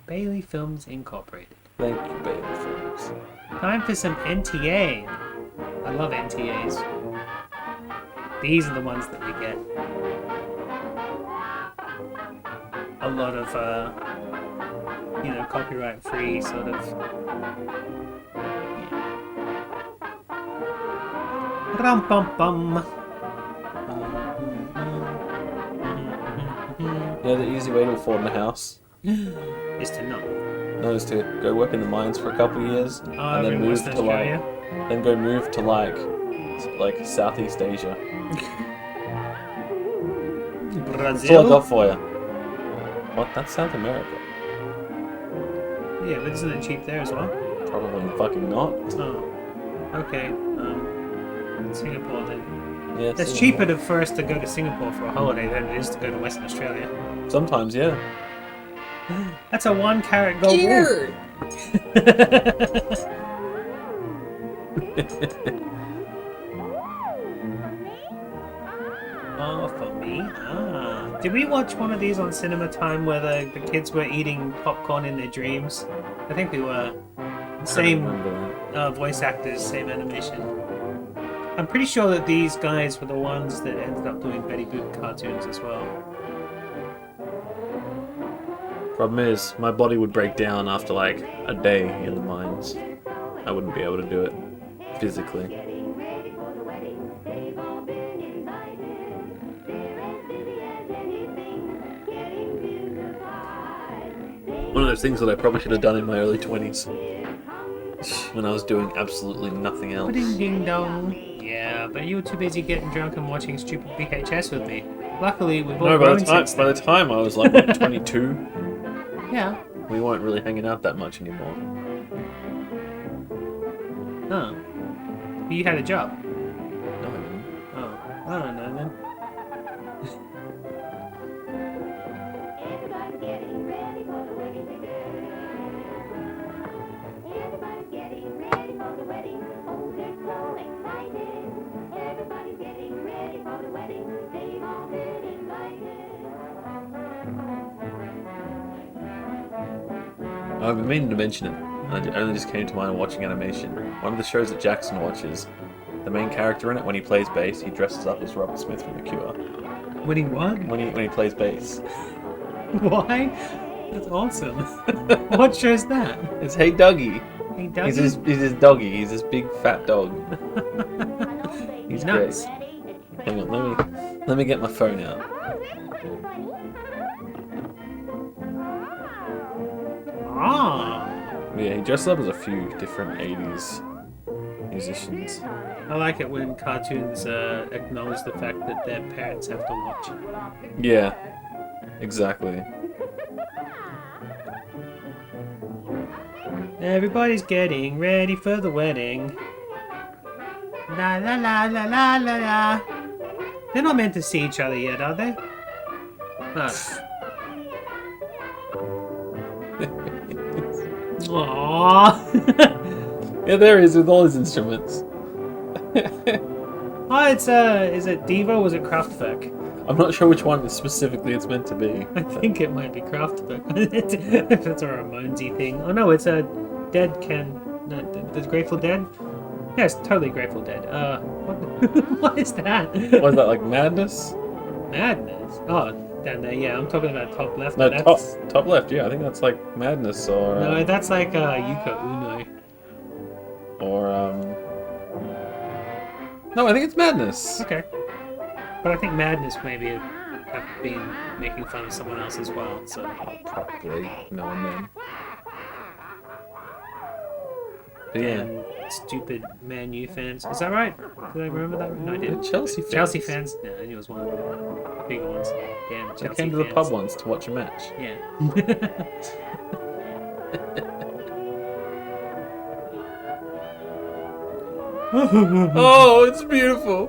Bailey Films Incorporated. Thank you, baby films. Time for some NTA. I love NTAs. These are the ones that we get. A lot of, copyright free sort of. Rum pum pum. Yeah, the easy way to afford a house Is to not. is to go work in the mines for a couple of years and Over then in move Western to Australia. then go move to like Southeast Asia. That's all I Brazil? got for you. What? That's South America. Yeah, but isn't it cheap there as well? Probably fucking not. Oh. Okay. Singapore then. Yeah, It's Singapore. cheaper for us to go to Singapore for a holiday than it is to go to Western Australia. Sometimes, yeah. That's a 1 carat gold Oh, for me? Ah. Did we watch one of these on Cinema Time where the kids were eating popcorn in their dreams? I think we were. Same voice actors, same animation. I'm pretty sure that these guys were the ones that ended up doing Betty Boop cartoons as well. Problem is, my body would break down after like a day in the mines. I wouldn't be able to do it physically. One of those things that I probably should have done in my early 20s. When I was doing absolutely nothing else. Ding ding dong. Yeah, but you were too busy getting drunk and watching stupid VHS with me. Luckily, we've all No, grown by since the then. time I was like what, 22, Yeah. we weren't really hanging out that much anymore. Huh. You had a job. No, I didn't. Oh, I don't know then. I've been meaning to mention it, and it only just came to mind watching animation. One of the shows that Jackson watches, the main character in it, when he plays bass, he dresses up as Robert Smith from The Cure. When he what? When he plays bass. Why? That's awesome. What show's that? It's Hey Dougie. Hey Dougie? He's his doggy. He's this big fat dog. He's Nuts. great. Hang on, let me get my phone out. Ah. Yeah, he dresses up as a few different 80s musicians. I like it when cartoons acknowledge the fact that their parents have to watch. Yeah, exactly. Everybody's getting ready for the wedding. La la la la la la la. They're not meant to see each other yet, are they? No. Aww. Yeah, there he is with all his instruments. Oh, it's is it Devo or is it Kraftwerk? I'm not sure which one specifically it's meant to be. I think it might be Kraftwerk. If it's a Ramonesy thing. Oh no, it's a Dead Can. No, the Grateful Dead. Yeah, it's totally Grateful Dead. What is that? What is that, like Madness? Madness. Oh, down there. Yeah, I'm talking about top left. No, but that's... top left. Yeah, I think that's like Madness or. No, that's like Yuka Uno. Or No, I think it's Madness. Okay. But I think Madness maybe have been making fun of someone else as well. So probably no and then. But yeah. and stupid Man U fans. Is that right? Did I remember that? No, I didn't. Chelsea fans. Chelsea fans. No, I knew it was one of the bigger ones. Damn, Chelsea I came to the fans. pub once to watch a match. Yeah. Oh, it's beautiful.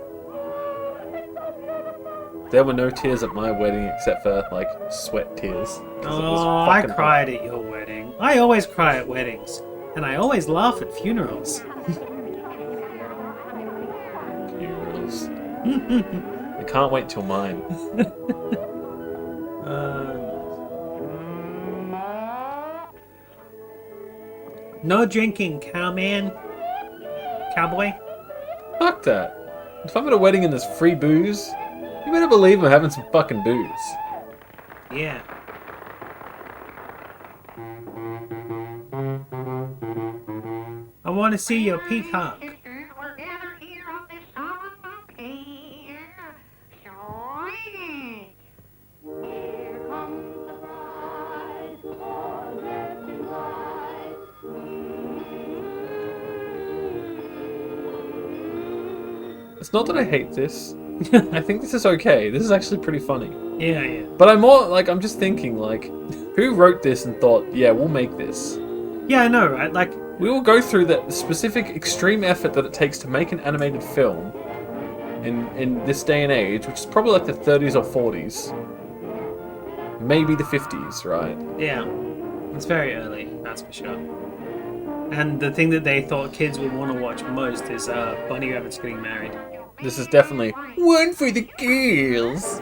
There were no tears at my wedding except for like sweat tears. 'Cause it was Oh, I fucking cried at your wedding. I always cry at weddings. And I always laugh at funerals. funerals. I can't wait till mine. No drinking, cowman. Cowboy. Fuck that. If I'm at a wedding and there's free booze, you better believe I'm having some fucking booze. Yeah. I want to see your peacock. It's not that I hate this. I think this is okay. This is actually pretty funny. Yeah, yeah. But I'm just thinking, like, who wrote this and thought, yeah, we'll make this? Yeah, I know, right? Like, we will go through the specific extreme effort that it takes to make an animated film in this day and age, which is probably like the 30s or 40s. Maybe the 50s, right? yeah. It's very early, that's for sure. And the thing that they thought kids would want to watch most is Bunny Rabbit's getting married. This is definitely one for the girls.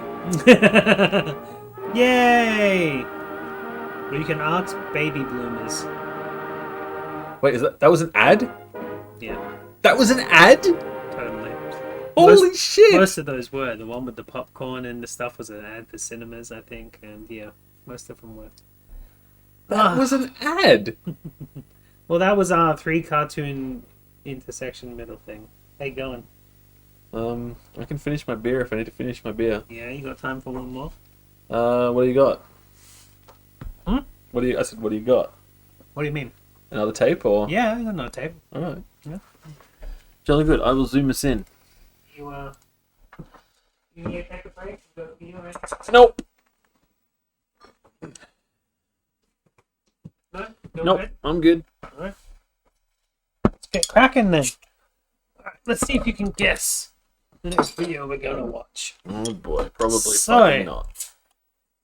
Yay! Well, you can ask baby bloomers. Wait, that was an ad? Yeah, That was an ad? totally. Holy shit! Most of those were. The one with the popcorn and the stuff was an ad for cinemas, I think. And yeah, most of them were. That was an ad! Well, that was our 3 cartoon intersection middle thing. How you going? I can finish my beer if I need to finish my beer. Yeah, you got time for one more? What do you got? Hmm? I said, what do you got? What do you mean? Another tape or? Yeah, I got no tape. Alright. Yeah. Jolly good. I will zoom us in. You need to take a break? Nope. No? Feel Nope. good? I'm good. Alright. Let's get cracking then. Alright, let's see if you can guess the next video we're going to watch. Oh boy. Probably So- fucking not.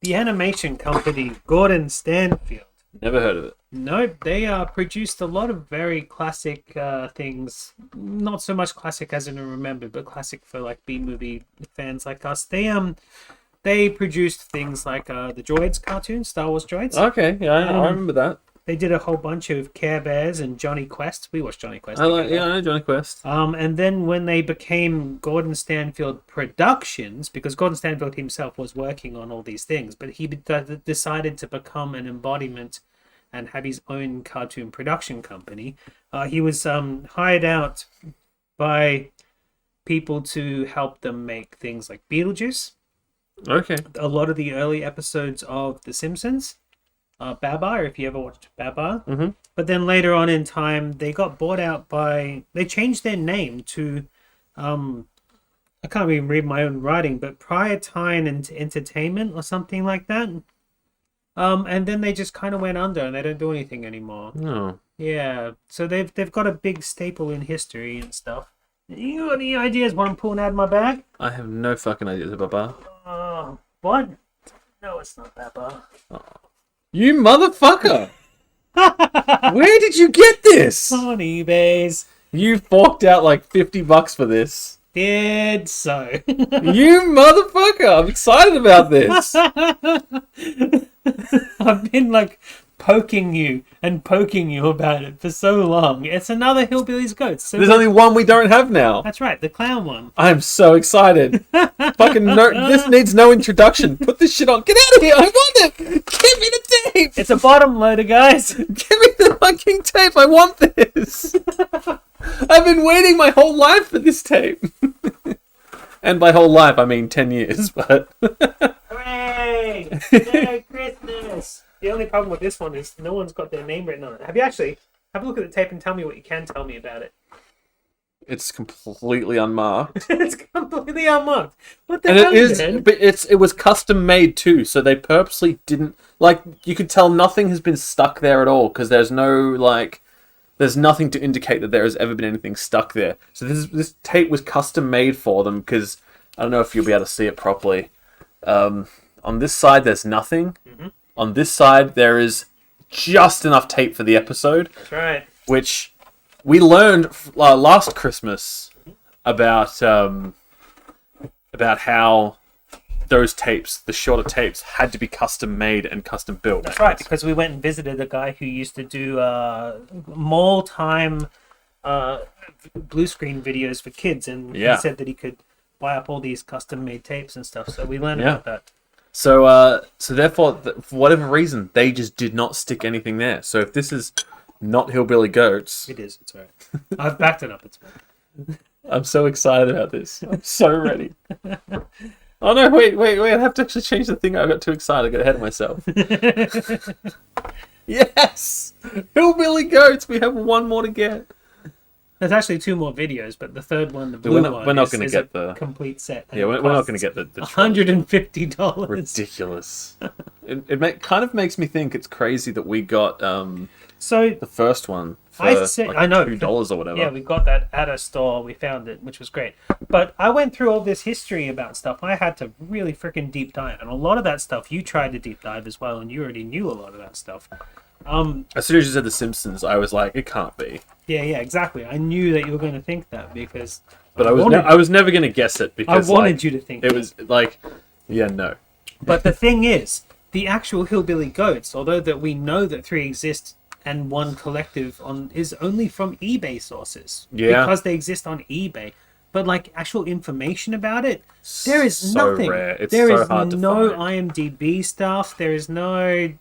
The animation company Gordon Stanfield. Never heard of it. Nope, they produced a lot of very classic things. Not so much classic as in remembered, but classic for like B-movie fans like us. They produced things like the Droids cartoon, Star Wars Droids. Okay, yeah, I remember that. They did a whole bunch of Care Bears and Johnny Quest. We watched Johnny Quest. I know Johnny Quest. And then when they became Gordon Stanfield Productions, because Gordon Stanfield himself was working on all these things, but he decided to become an embodiment and have his own cartoon production company. He was hired out by people to help them make things like Beetlejuice. Okay. A lot of the early episodes of The Simpsons. Babar, if you ever watched Babar. Mm-hmm. But then later on in time, they got bought out by... They changed their name to... I can't even read my own writing, but Priortine and Entertainment or something like that. And then they just kind of went under and they don't do anything anymore. No. Yeah, so they've got a big staple in history and stuff. You got any ideas what I'm pulling out of my bag? I have no fucking ideas about Babar. What? No, it's not Babar. Oh. You motherfucker! Where did you get this? On eBay's. You forked out like $50 for this. Did so. You motherfucker! I'm excited about this. I've been like poking you about it for so long. It's another Hillbilly's Goats. So There's only one we don't have now. That's right, the clown one. I'm so excited. Fucking no, this needs no introduction. Put this shit on. Get out of here. I want it. Give me the tape. It's a bottom loader, guys. Give me the fucking tape. I want this. I've been waiting my whole life for this tape. And by whole life, I mean 10 years, but... Hooray! Merry Christmas! The only problem with this one is no one's got their name written on it. Have you actually? Have a look at the tape and tell me what you can tell me about it. It's completely unmarked. It's completely unmarked. What the And hell it is, man? but it was custom made too, so they purposely didn't, like, you could tell nothing has been stuck there at all, because there's no, like, there's nothing to indicate that there has ever been anything stuck there. So this tape was custom made for them, because, I don't know if you'll be able to see it properly. On this side, there's nothing. Mm-hmm. On this side, there is just enough tape for the episode. That's right. Which we learned last Christmas about how those tapes, the shorter tapes, had to be custom made and custom built. That's right, because we went and visited a guy who used to do mall time blue screen videos for kids, and he said that he could buy up all these custom made tapes and stuff. So we learned about that. So therefore, for whatever reason, they just did not stick anything there. So if this is not Hillbilly Goats... It is, it's all right. I've backed it up, it's fine. I'm so excited about this. I'm so ready. Oh no, wait, I have to actually change the thing. I got too excited, I got ahead of myself. Yes! Hillbilly Goats, we have one more to get. There's actually 2 more videos, but the third one, the blue one, we're not going to get a the complete set. Yeah, we're not going to get the $150. Ridiculous. It kind of makes me think it's crazy that we got so the first one for I know $2 or whatever. Yeah, we got that at a store. We found it, which was great. But I went through all this history about stuff. I had to really freaking deep dive, and a lot of that stuff you tried to deep dive as well, and you already knew a lot of that stuff. As soon as you said The Simpsons, I was like, it can't be. Yeah, exactly. I knew that you were going to think that because... But I was never going to guess it because I wanted you to think it was like, no. But the thing is, the actual Hillbilly Goats, although that we know that 3 exist and one collective is only from eBay sources. Yeah. Because they exist on eBay. But like actual information about it, there is so nothing. Rare. It's there so is hard to no find. IMDb stuff. There is no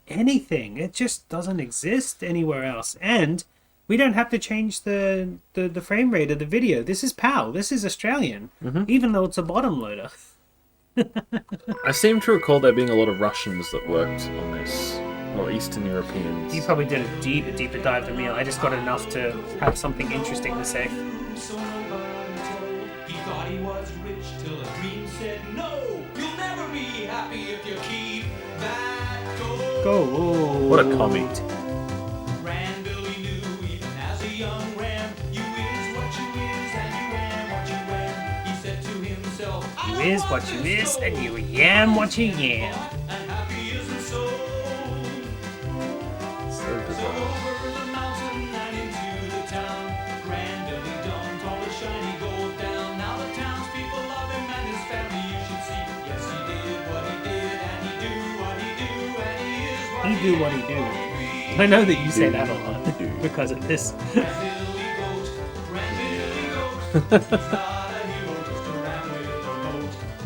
anything. It just doesn't exist anywhere else. And we don't have to change the frame rate of the video. This is PAL. This is Australian. Mm-hmm. Even though it's a bottom loader. I seem to recall there being a lot of Russians that worked on this. Or Eastern Europeans. You probably did a deeper dive than me. I just got enough to have something interesting to say. So nobody told. He thought he was rich till a dream said no. You'll never be happy if you keep that gold. Go. What a commie. Billy knew even as a young ram, you is what you is and you am what you am. He said to himself, You is what you is and you yam what you yam. And happy isn't so. So bizarre. Over the mountain and into the town, Billy dumped all the shiny gold down. Now the townspeople love him and his family you should see. Yes, he did what he did and he do what he do and he is what He do what he do. I know that you say that a lot because of this.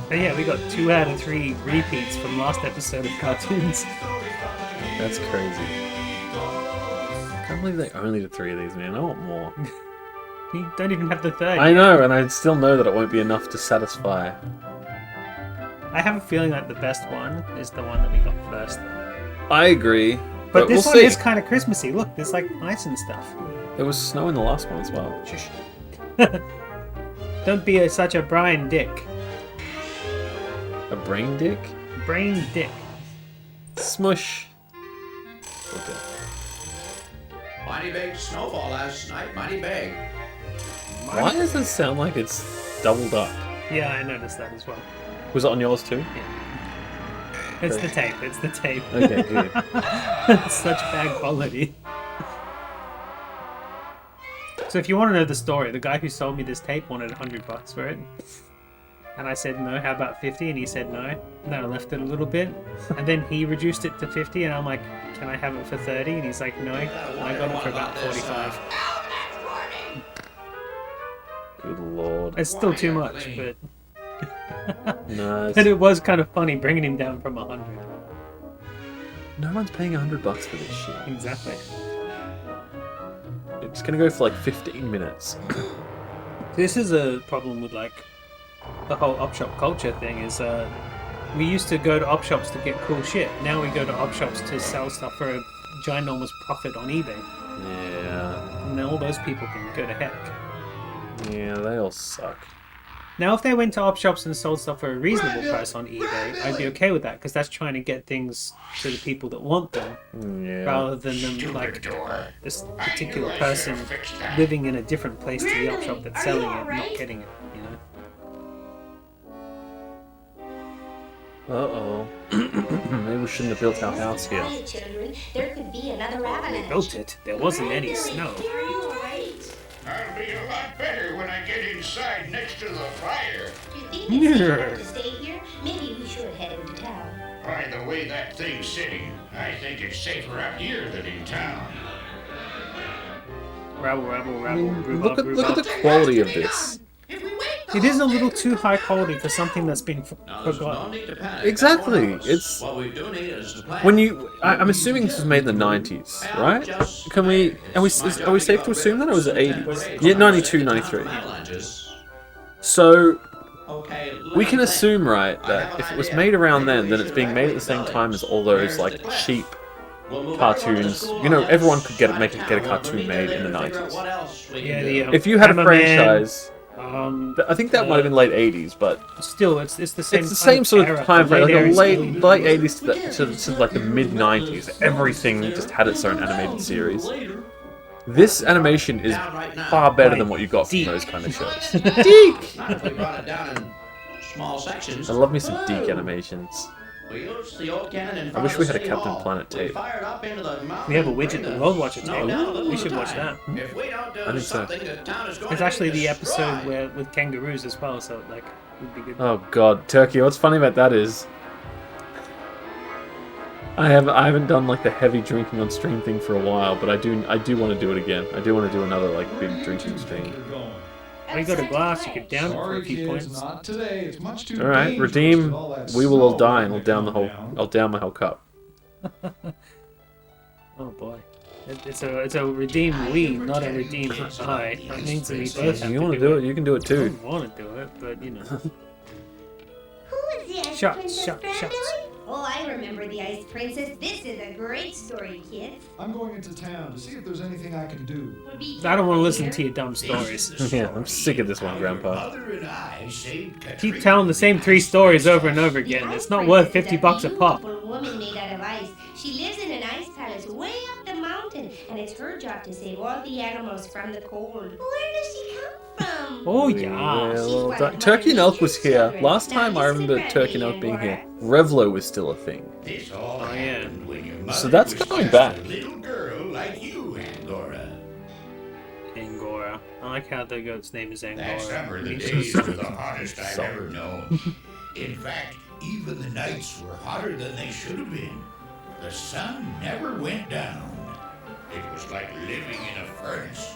But yeah, we got 2 out of 3 repeats from last episode of cartoons. That's crazy. I can't believe they only did 3 of these, man. I want more. You don't even have the third. I know, and I still know that it won't be enough to satisfy. I have a feeling like the best one is the one that we got first. I agree. But this we'll one see. is kind of Christmassy. Look, there's like ice and stuff. There was snow in the last one as well. Shush. Don't be such a Brian Dick. A brain dick? Brain Dick. Smush. Okay. Mighty big snowfall last night, mighty big. Why does it sound like it's doubled up? Yeah, I noticed that as well. Was it on yours too? Yeah. It's the tape. It's the tape. Okay, good. It's such bad quality. So if you want to know the story, the guy who sold me this tape wanted $100 for it. And I said, no, how about 50? And he said no. And then I left it a little bit. And then he reduced it to 50. And I'm like, can I have it for 30? And he's like, no. And I got it for about 45. Good lord. It's still too much, but... Nice. And it was kind of funny bringing him down from 100. No one's paying $100 for this shit. Exactly. It's gonna go for like 15 minutes. This is a problem with like the whole op shop culture thing is we used to go to op shops to get cool shit. Now we go to op shops to sell stuff for a ginormous profit on eBay. Yeah. And then all those people can go to heck. Yeah, they all suck. Now, if they went to op shops and sold stuff for a reasonable price on eBay, I'd be okay with that because that's trying to get things to the people that want them, rather than them like this particular person living in a different place to the op shop that's selling it, and not getting it. You know. Uh-oh. Maybe we shouldn't have built our house here. Children, there could be another avalanche. They built it. There wasn't any snow. I'll be a lot better when I get inside next to the fire. Do you think it's safer to stay here? Maybe we should head into town. By the way that thing's sitting, I think it's safer out here than in town. Rabble, rabble, rabble. Look at the quality of this. It is a little too high quality for something that's been forgotten. Exactly. It's when you. I'm assuming this was made in the 90s, right? Can we? Are we safe to assume that, or was it 80s? Yeah, 92, 93. So we can assume, right, that if it was made around then it's being made at the same time as all those like cheap cartoons. You know, everyone could get a cartoon made in the 90s. Yeah, if you had a Man, franchise. I think that might have been late 80s, but still, it's the same. It's the same sort of time frame, like the late 80s '80s to like the mid '90s. Everything just had its own animated series. This animation is far better than what you got from those kind of shows. Deke! I love me some Deke animations. I wish we had a Captain Planet tape. We have a widget that will watch it tape. We should watch that. I think so. It's actually the episode where with kangaroos as well, so like would be good. Oh god, Turkey! What's funny about that is I haven't done like the heavy drinking on stream thing for a while, but I do want to do it again. I do want to do another like big drinking stream. When you got a glass, you could down it for a few points. All right, redeem. We will all die, and I'll down my whole cup. Oh boy, it's a redeem we, not a redeem I. That means that we both have You to want to do it? You can do it I too. don't want to do it, but you know. Who is the Ice Shots, Princess shots, Brandon? shots. Oh, I remember the Ice Princess. This is a great story, kids. I'm going into town to see if there's anything I can do. I don't want to listen to your dumb stories. Yeah, I'm sick of this one, Grandpa. Keep telling the same 3 stories over and over again. It's not worth $50 a pop. A woman made out of ice. She lives in an ice palace way up the mountain, and it's her job to save all the animals from the cold. Where does she come from? Oh yeah. Well, Turkey and Elk was here. Last time I remember Turkey and Elk being here, Revlo was still a thing. Oh yeah. So that's coming back. Little girl like you, Angora. Angora. I like how the goat's name is Angora. That summer, the days were the hottest I've ever known. In fact, even the nights were hotter than they should have been. The sun never went down. It was like living in a furnace.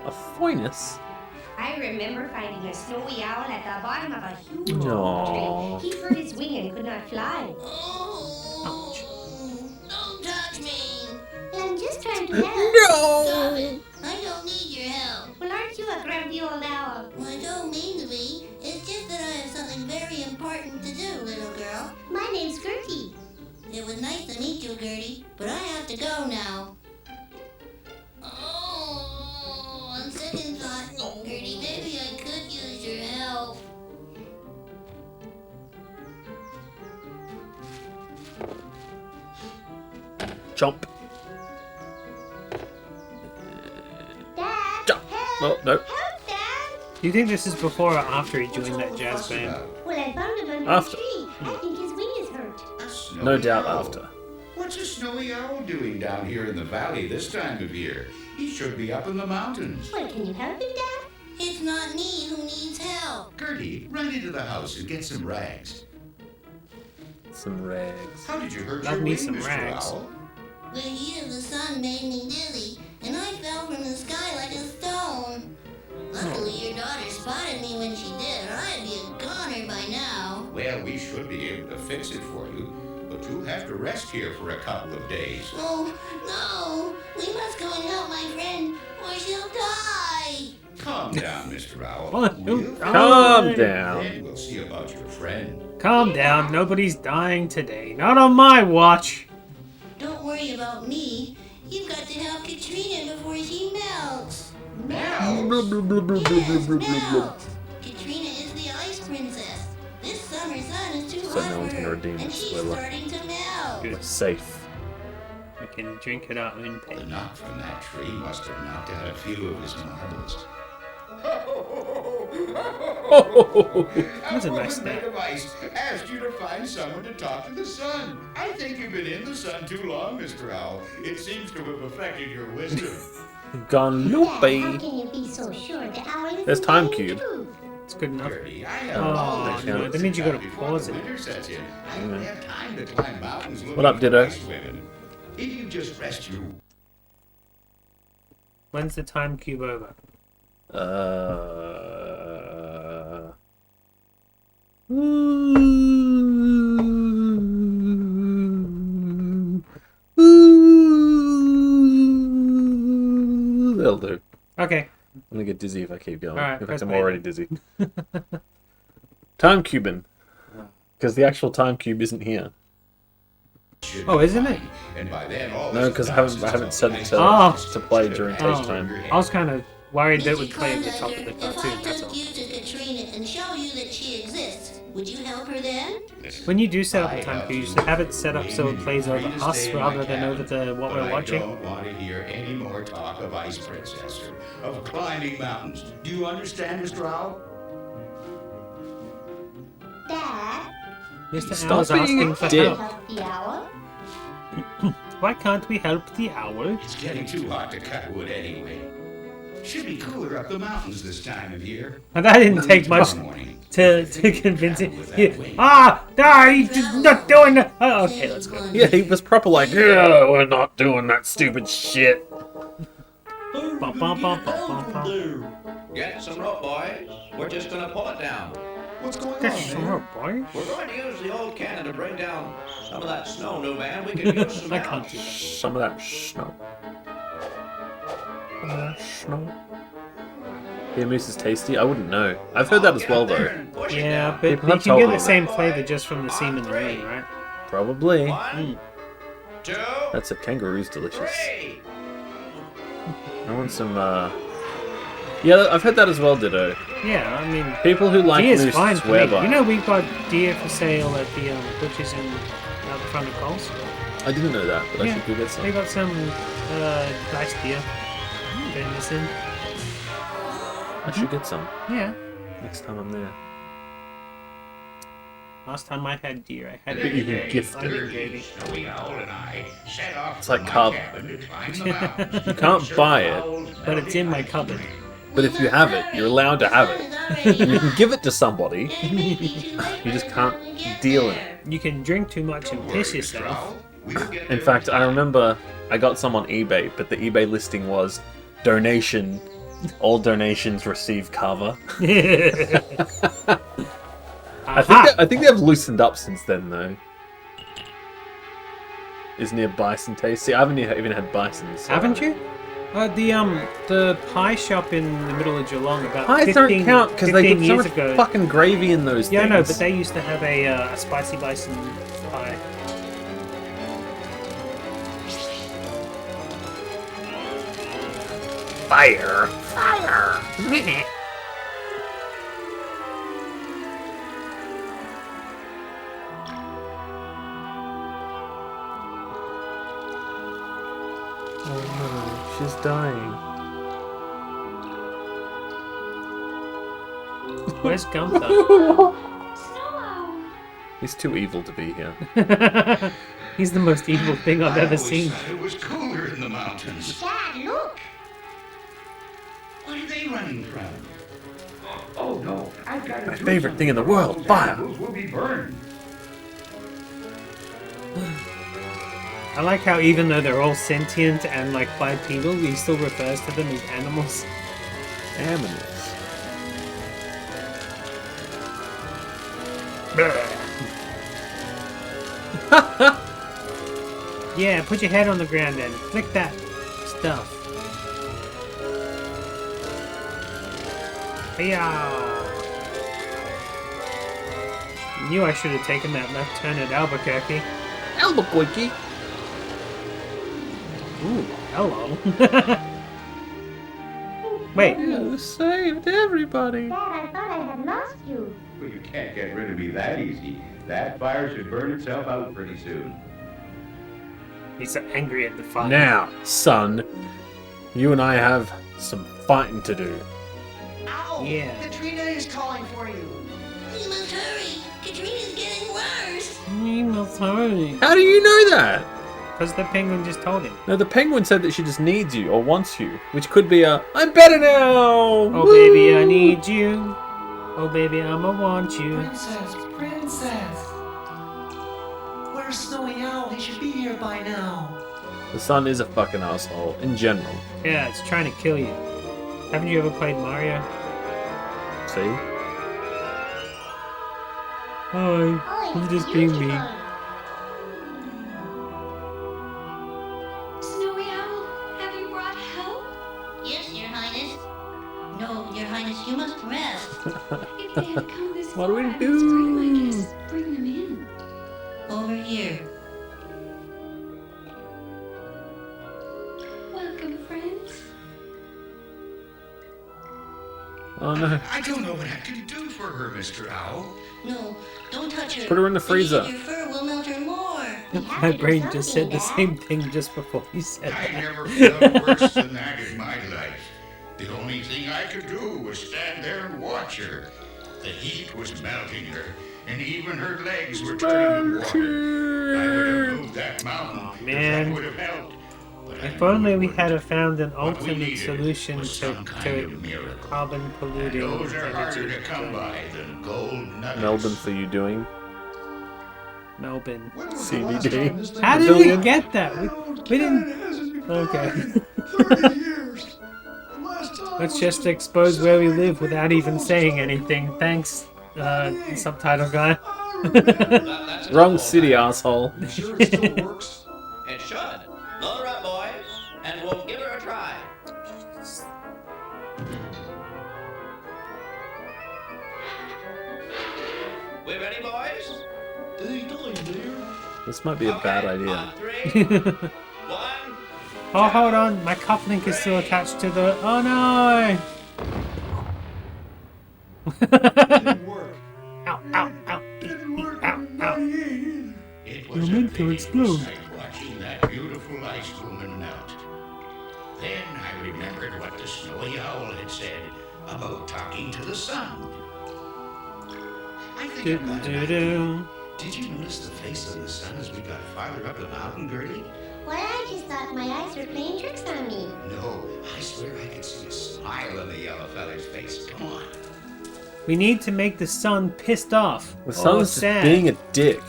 A furnace? I remember finding a snowy owl at the bottom of a huge Aww. tree. He hurt his wing and could not fly. Don't touch me. I'm just trying to help. Stop it. I don't need your help. Well, aren't you a grumpy old owl? Well, I don't mean to be. It's just that I have something very important to do, little girl. My name's Gertie. It was nice to meet you, Gertie, but I have to go now. Oh, on second thought, Gertie, maybe I could use your help. Jump. Dad, Jump. help! Oh, no. Help, Dad! Do you think this is before or after he joined that jazz band? Well, I found him under After. a tree. I think his wing is hurt. A snowy No doubt owl. after. What's a snowy owl doing down here in the valley this time of year? He should be up in the mountains. Well, can you help him, Dad? It's not me who needs help. Gertie, run into the house and get some rags. Some rags. How did you hurt Love your me wing, some Mr. rags. Owl? The heat of the sun made me dizzy, and I fell from the sky like a stone. Luckily, your daughter spotted me when she did, or I'd be a goner by now. Well, we should be able to fix it for you, but you'll have to rest here for a couple of days. Oh, no! We must go and help my friend, or she'll die! Calm down, Mr. Owl. What? We'll Calm down. Then we'll see about your friend. Calm down. Nobody's dying today. Not on my watch. Don't worry about me. You've got to help Katrina before she melts. Now, Yes, melts. Katrina is the ice princess. This summer sun is too So hot no one's for gonna her, redeem and it, she's spoiler. starting to melt. We're safe. We can drink it out in the pain. knock from that tree must have knocked out a few of his marbles. That's a nice woman made snack. of ice asked you to find someone to talk to the sun. I think you've been in the sun too long, Mr. Owl. It seems to have affected your wisdom. Gone Dad, how loopy. can you be so sure the owl is There's the time way cube. to? It's good enough. Gertie, I have Oh, all this no, notes that means you gotta before pause the it. winter sets in. I don't have time to climb mountains looking What up, for Ditto? ice women. If you just rest your When's the time cube over? That'll do. Okay. I'm gonna get dizzy if I keep going. Alright, In press fact, I'm play. already dizzy. Time cubing. Because the actual time cube isn't here. should Oh, be isn't it? fine. And by then, all No, this because I nonsense haven't of set it ice to, Oh. to play during taste Oh, time. I was kind of worried that it would Mr. play at the top of the Conductor, cartoon, if I that's took all. you to Katrina and show you that she exists, would you help her then? When you do set up a time cube, you should have it set up so it plays over us rather than over the what But we're watching. I don't want to hear any more talk of Ice Princess or of climbing mountains. Do you understand, Mr. Owl? Dad, Mr. Stop Owl's being a asking for dick. help. help the owl. Why can't we help the owl? It's getting too hot to cut wood anyway. Should be cooler up the mountains this time of year. And that didn't take much Tomorrow morning. to convince him. He's not doing that. Oh, okay, let's go. Yeah, he was proper like, yeah, we're not doing that stupid shit. Bum, bum, bum, bum, bum, bum. Get some rope, boys. We're just gonna pull it down. What's going on, That's man? sure, boy. We're going to use the old cannon to bring down some of that snow, new man. We could use some I help. can't do that. Some of that snow. Some of that snow. Beer mousse is tasty? I wouldn't know. I've heard that as well, Get up there though. and push it Yeah, down. but People you have can told get me. the same flavor just from the seam in the ring, right? Probably. 1, 2, That's a kangaroo's delicious. 3. I want some, Yeah, I've heard that as well, Ditto. Yeah, I mean, People who like deer's moose fine for swear me. by You it. know, we've got deer for sale at the butchers in out the front of Coles. I didn't know that, but I Yeah, should go get some. they got some nice deer. Venison. I should get some Yeah. next time I'm there. Last time I had deer, I had But it you in can a gift it. onion gravy. Snowy Owl and I set off It's from like my carb. cabin to climb the mountains. You can't buy it, But it's in my cupboard. but if you have it, you're allowed to have it. You can give it to somebody. You just can't deal in it. You can drink too much and piss Mr. yourself. Owl, we'll get In there fact, I remember I got some on eBay, but the eBay listing was donation. All donations receive cover. I think they have loosened up since then, though. Isn't he a bison taste? See, I haven't even had bison. So. Haven't you? The pie shop in the middle of Geelong about Pies 15, don't count because they 15 put so years much ago. fucking gravy in those Yeah, things. no, but they used to have a spicy bison pie. Fire! Fire! Oh no, she's dying. Where's Gunther? He's too evil to be here. He's the most evil thing I've ever seen. It was cooler in the mountains. Dad, look. What are they running from? Oh no, I've got to My do favorite something. thing in the world, Those fire! animals will be burned. I like how even though they're all sentient and like bipedal, he still refers to them as animals. Animals. Yeah, put your head on the ground and flick that stuff. Yeah. Knew I should have taken that left turn at Albuquerque. Albuquerque. Ooh, hello. Wait. You saved everybody. Dad, I thought I had lost you. Well, you can't get rid of me that easy. That fire should burn itself out pretty soon. He's so angry at the fire. Now, son, you and I have some fighting to do. Ow! Yeah. Katrina is calling for you. You must hurry. Katrina's getting worse. How do you know that? Because the penguin just told him. No, the penguin said that she just needs you or wants you, which could be a I'm better now. Oh baby, I need you. Oh baby, I'ma want you. Princess. Where's Snowy Owl? He should be here by now. The sun is a fucking asshole in general. Yeah, it's trying to kill you. Haven't you ever played Mario? See? Hi, I'm just being me. Snowy Owl, have you brought help? Yes, Your Highness. No, Your Highness, you must rest. If they had come this What do far, we I do? must bring my guests. Bring them in. Over here. Welcome, friends. Oh no. I don't know what I can do for her, Mr. Owl. No, don't touch her. Put her in the The freezer. heat of your fur will melt her more. My brain just said the same thing just before you said I that. never felt worse than that in my life. The only thing I could do was stand there and watch her. The heat was melting her, and even her legs were turning to water. I would have moved that mountain if man. that would have helped. But I If knew only it we wouldn't. had found an What we alternate needed solution was to some kind of miracle. carbon And polluting those are harder energy. to come by than gold nuggets. Melbourne for you doing Melbourne. When was the last CBD. time this thing How was did we Pavilion. get that? We didn't. It hasn't been Okay. 30 years. The last time Let's was just expose where we live big without even gold saying stuff. anything. Thanks, subtitle guy. I remember. That's Wrong all, city, man. asshole. You sure it still works? It should. Load her up, boys, and we'll give her a try. We ready, boys? This might be a bad Okay, idea. on 3, 1. Oh, hold on. My cufflink is still attached to the. Oh no! Didn't work. Ow, ow, ow. Didn't work. Ow, ow. It You're was a meant to pitiful explode. sight watching that beautiful ice woman melt. Then I remembered what the snowy owl had said about talking to the sun. I think I've got an idea. Do-do-do. Did you notice the face of the sun as we got farther up the mountain, Gertie? Well, I just thought my eyes were playing tricks on me. No, I swear I could see a smile on the yellow fella's face. Come on. We need to make the sun pissed off. The or sun's just sad. being a dick.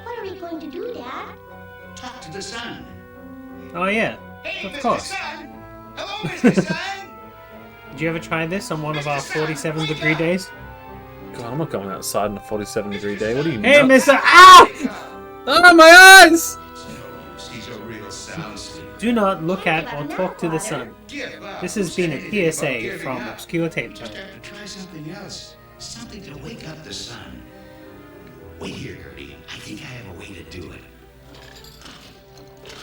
What are we going to do Oh yeah, Hey, of Mr. course. Sun! Hello, Mr. Sun! Did you ever try this on one of our 47-degree days? God, I'm not going outside on a 47-degree day. What do you Hey, nuts? Mr. Ah! Ah, my eyes! He's a real sound sleep. Do not look at or talk to the sun. Give up. This has been Anything a about PSA giving from up. Obscure Tape Just Time. have to try something else. Something to wake up the sun. Wait here, Gertie. I think I have a way to do it.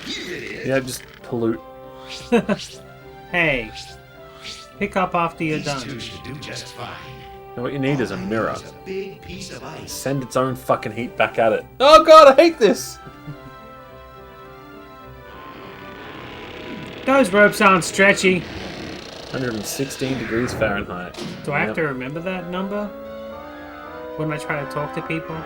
Here it is. Yeah, just pollute. Hey, pick up after you're These done. two should do just fine. Now what you need is a mirror. It's a big piece of ice. Send its own fucking heat back at it. Oh god, I hate this! Those ropes aren't stretchy. 116 degrees Fahrenheit. Do I have Yep. to remember that number when I try to talk to people?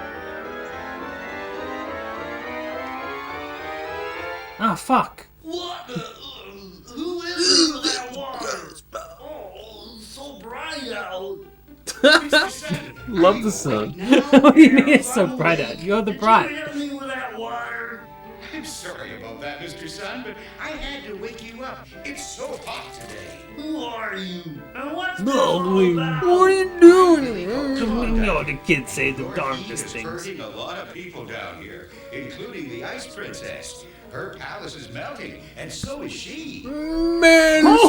Ah, fuck. What? Who is it with that water? Oh, so bright out. Love the sun. What do you mean it's so bright out? You're the bright. Hit me with that water. I'm sorry about that, Mr. Sun, but I had to wake you up. It's so hot today. Who are you? And what's No, this all about? what are you doing? No, the kids say the darndest He's things. hurting a lot of people down here, including the Ice Princess. Her palace is melting, and so is she.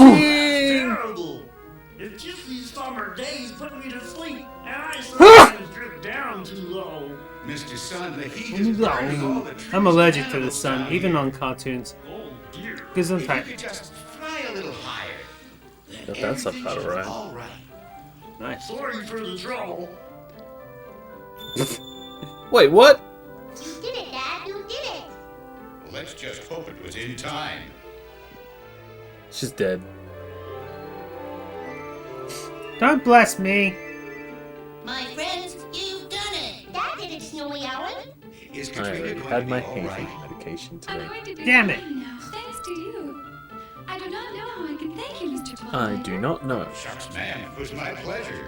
Terrible. It's just these summer days put me to sleep, and I sometimes drift down too low. Mr. Sun, the heat is burning all the trees I'm allergic and to the animals sun, down even here. on cartoons. Oh dear. If you Gesundheit. could just fly a little higher, then Got that everything subtitle should be right. all right. Nice. Sorry for the trouble. Wait, what? You did it, Dad. You did it. Let's just hope it was in time. She's dead. Don't bless me. My friends, you've done it. Dad did it, Snowy Owl. Is I Katrina already going had to my be all hay right? fever medication I'm today. going to be Damn it. fine now, thanks to you. I do not know how I can thank you, Mr. I Klondike. do not know. Shucks, man, it was my pleasure.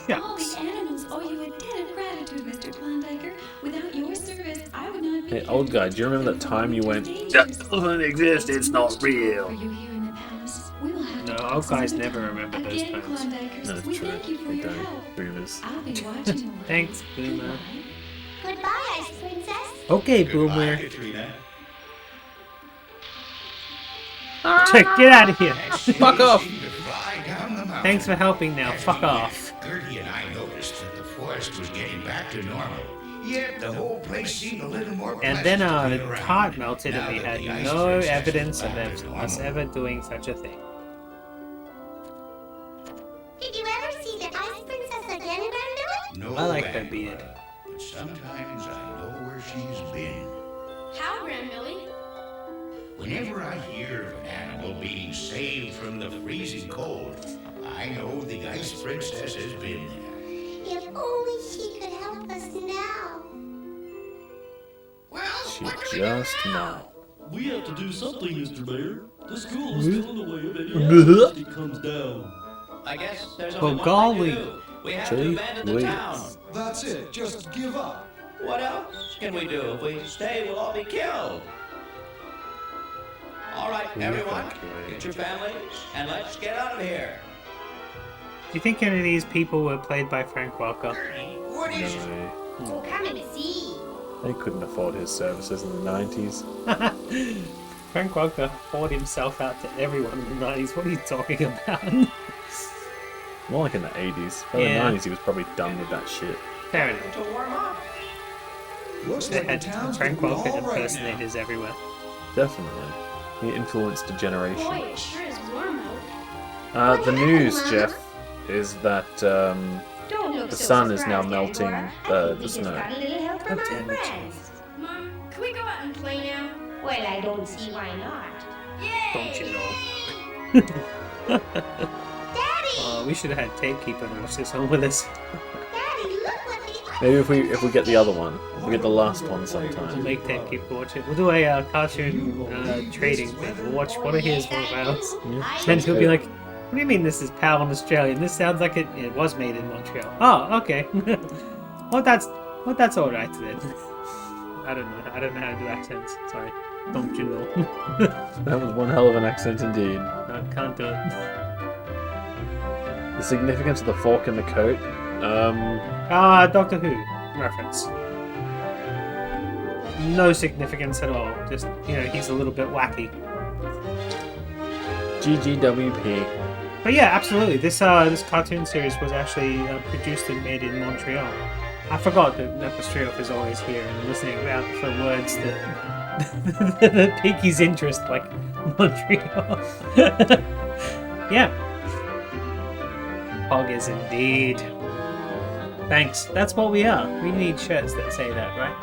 All the animals owe you a debt of gratitude, Mr. Klondiker. Without your service, I would not be Hey, here old to guy, do you remember that protect time you went, dangers. that doesn't exist, it's not For real? you here in the palace, we will have No, to old guys some never time. remember those Again, times. Klondikers, No, it's we true. thank you for We your don't. help. Boomers. I'll be watching over you. Thanks, Boomer. Goodbye, Ice Princess. Okay, Goodbye, Boomer. Katrina. Get out of here. Fuck off. Seemed to fly down the mountain. Thanks for helping now. As Fuck we off. did, Gertie and I noticed that the forest was getting back to normal. Yet the whole place seemed a little more And then pleasant our to be around heart melted now and we that had the Ice no Princess evidence was of back to us normal. ever doing such a thing. Did you ever see the Ice Princess again, Grandmother? No, I like her Grandpa, beard. But sometimes I know where she's been. How, Grandmilly? Whenever I hear of an animal being saved from the freezing cold, I know the Ice Princess has been there. If only she could help us now. Well, She what do we just do now? now. We have to do something, Mr. Mayor. The school is still in the way of any evidence that comes down. I guess there's Oh, only one golly. thing to do. We have Gee to abandon the whiz. town. That's it. Just give up. What else can we do? If we stay, we'll all be killed. All right, everyone, get your families, and let's get out of here. Do you think any of these people were played by Frank Welker? What is it? No, Oh, come and see. they couldn't afford his services in the 90s. Frank Welker poured himself out to everyone in the 90s. What are you talking about? More like in the 80s. By Yeah. the 90s, he was probably done with that shit. Fair enough. To warm up. Looks They like the had town's Frank gonna be Welker all right now. impersonators everywhere. Definitely. He influenced a generation. Boy, it sure is warm out. The news, Jeff, is that Don't look the so sun is now surprised, melting Angora. I the think we just snow. got a little help from God our damn it, friends. Mom, can we go out and play now? Well, I don't see why not. Don't you know? Daddy! We should have had Tapekeeper to watch this home with us. Daddy, look what the Maybe if we get the other one, we get the last one We'll sometime. make Tapekeeper watch it. We'll do a cartoon trading thing. We'll watch one of his, one of ours. Then he'll be like, what do you mean this is PAL in Australian? This sounds like it was made in Montreal. Oh, okay. well, that's alright then. I don't know how to do accents. Sorry. Don't you know? That was one hell of an accent indeed. I can't do it. The significance of the fork in the coat. Doctor Who reference. No significance at all. Just, he's a little bit wacky. GGWP. But yeah, absolutely. This cartoon series was actually produced and made in Montreal. I forgot that Pastrioff is always here and listening out for words that pique his interest, like Montreal. Yeah. Poggers indeed. Thanks. That's what we are. We need shirts that say that, right?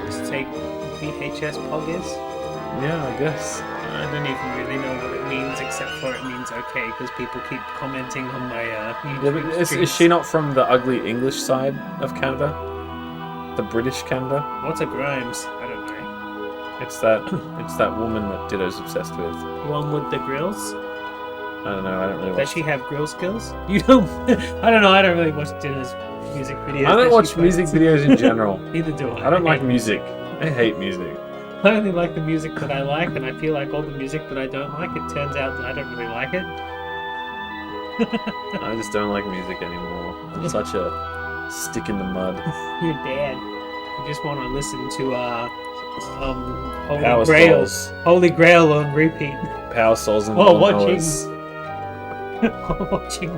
Just take VHS poggers. Yeah, I guess. I don't even really know what it means, except for it means okay, because people keep commenting on my YouTube Is she not from the ugly English side of Canada? The British Canada? What's a Grimes? I don't know. It's that woman that Ditto's obsessed with. The one with the grills? I don't know, I don't really watch. Does she have grill skills? You don't... I don't know, I don't really watch Ditto's music videos. I don't watch music videos in general. Neither do I. I don't like music. I hate music. I only like the music that I like, and I feel like all the music that I don't like, it turns out that I don't really like it. I just don't like music anymore. I'm such a stick in the mud. You're dead. You just want to listen to Power Souls. Holy Grail on repeat. Power Souls and while watching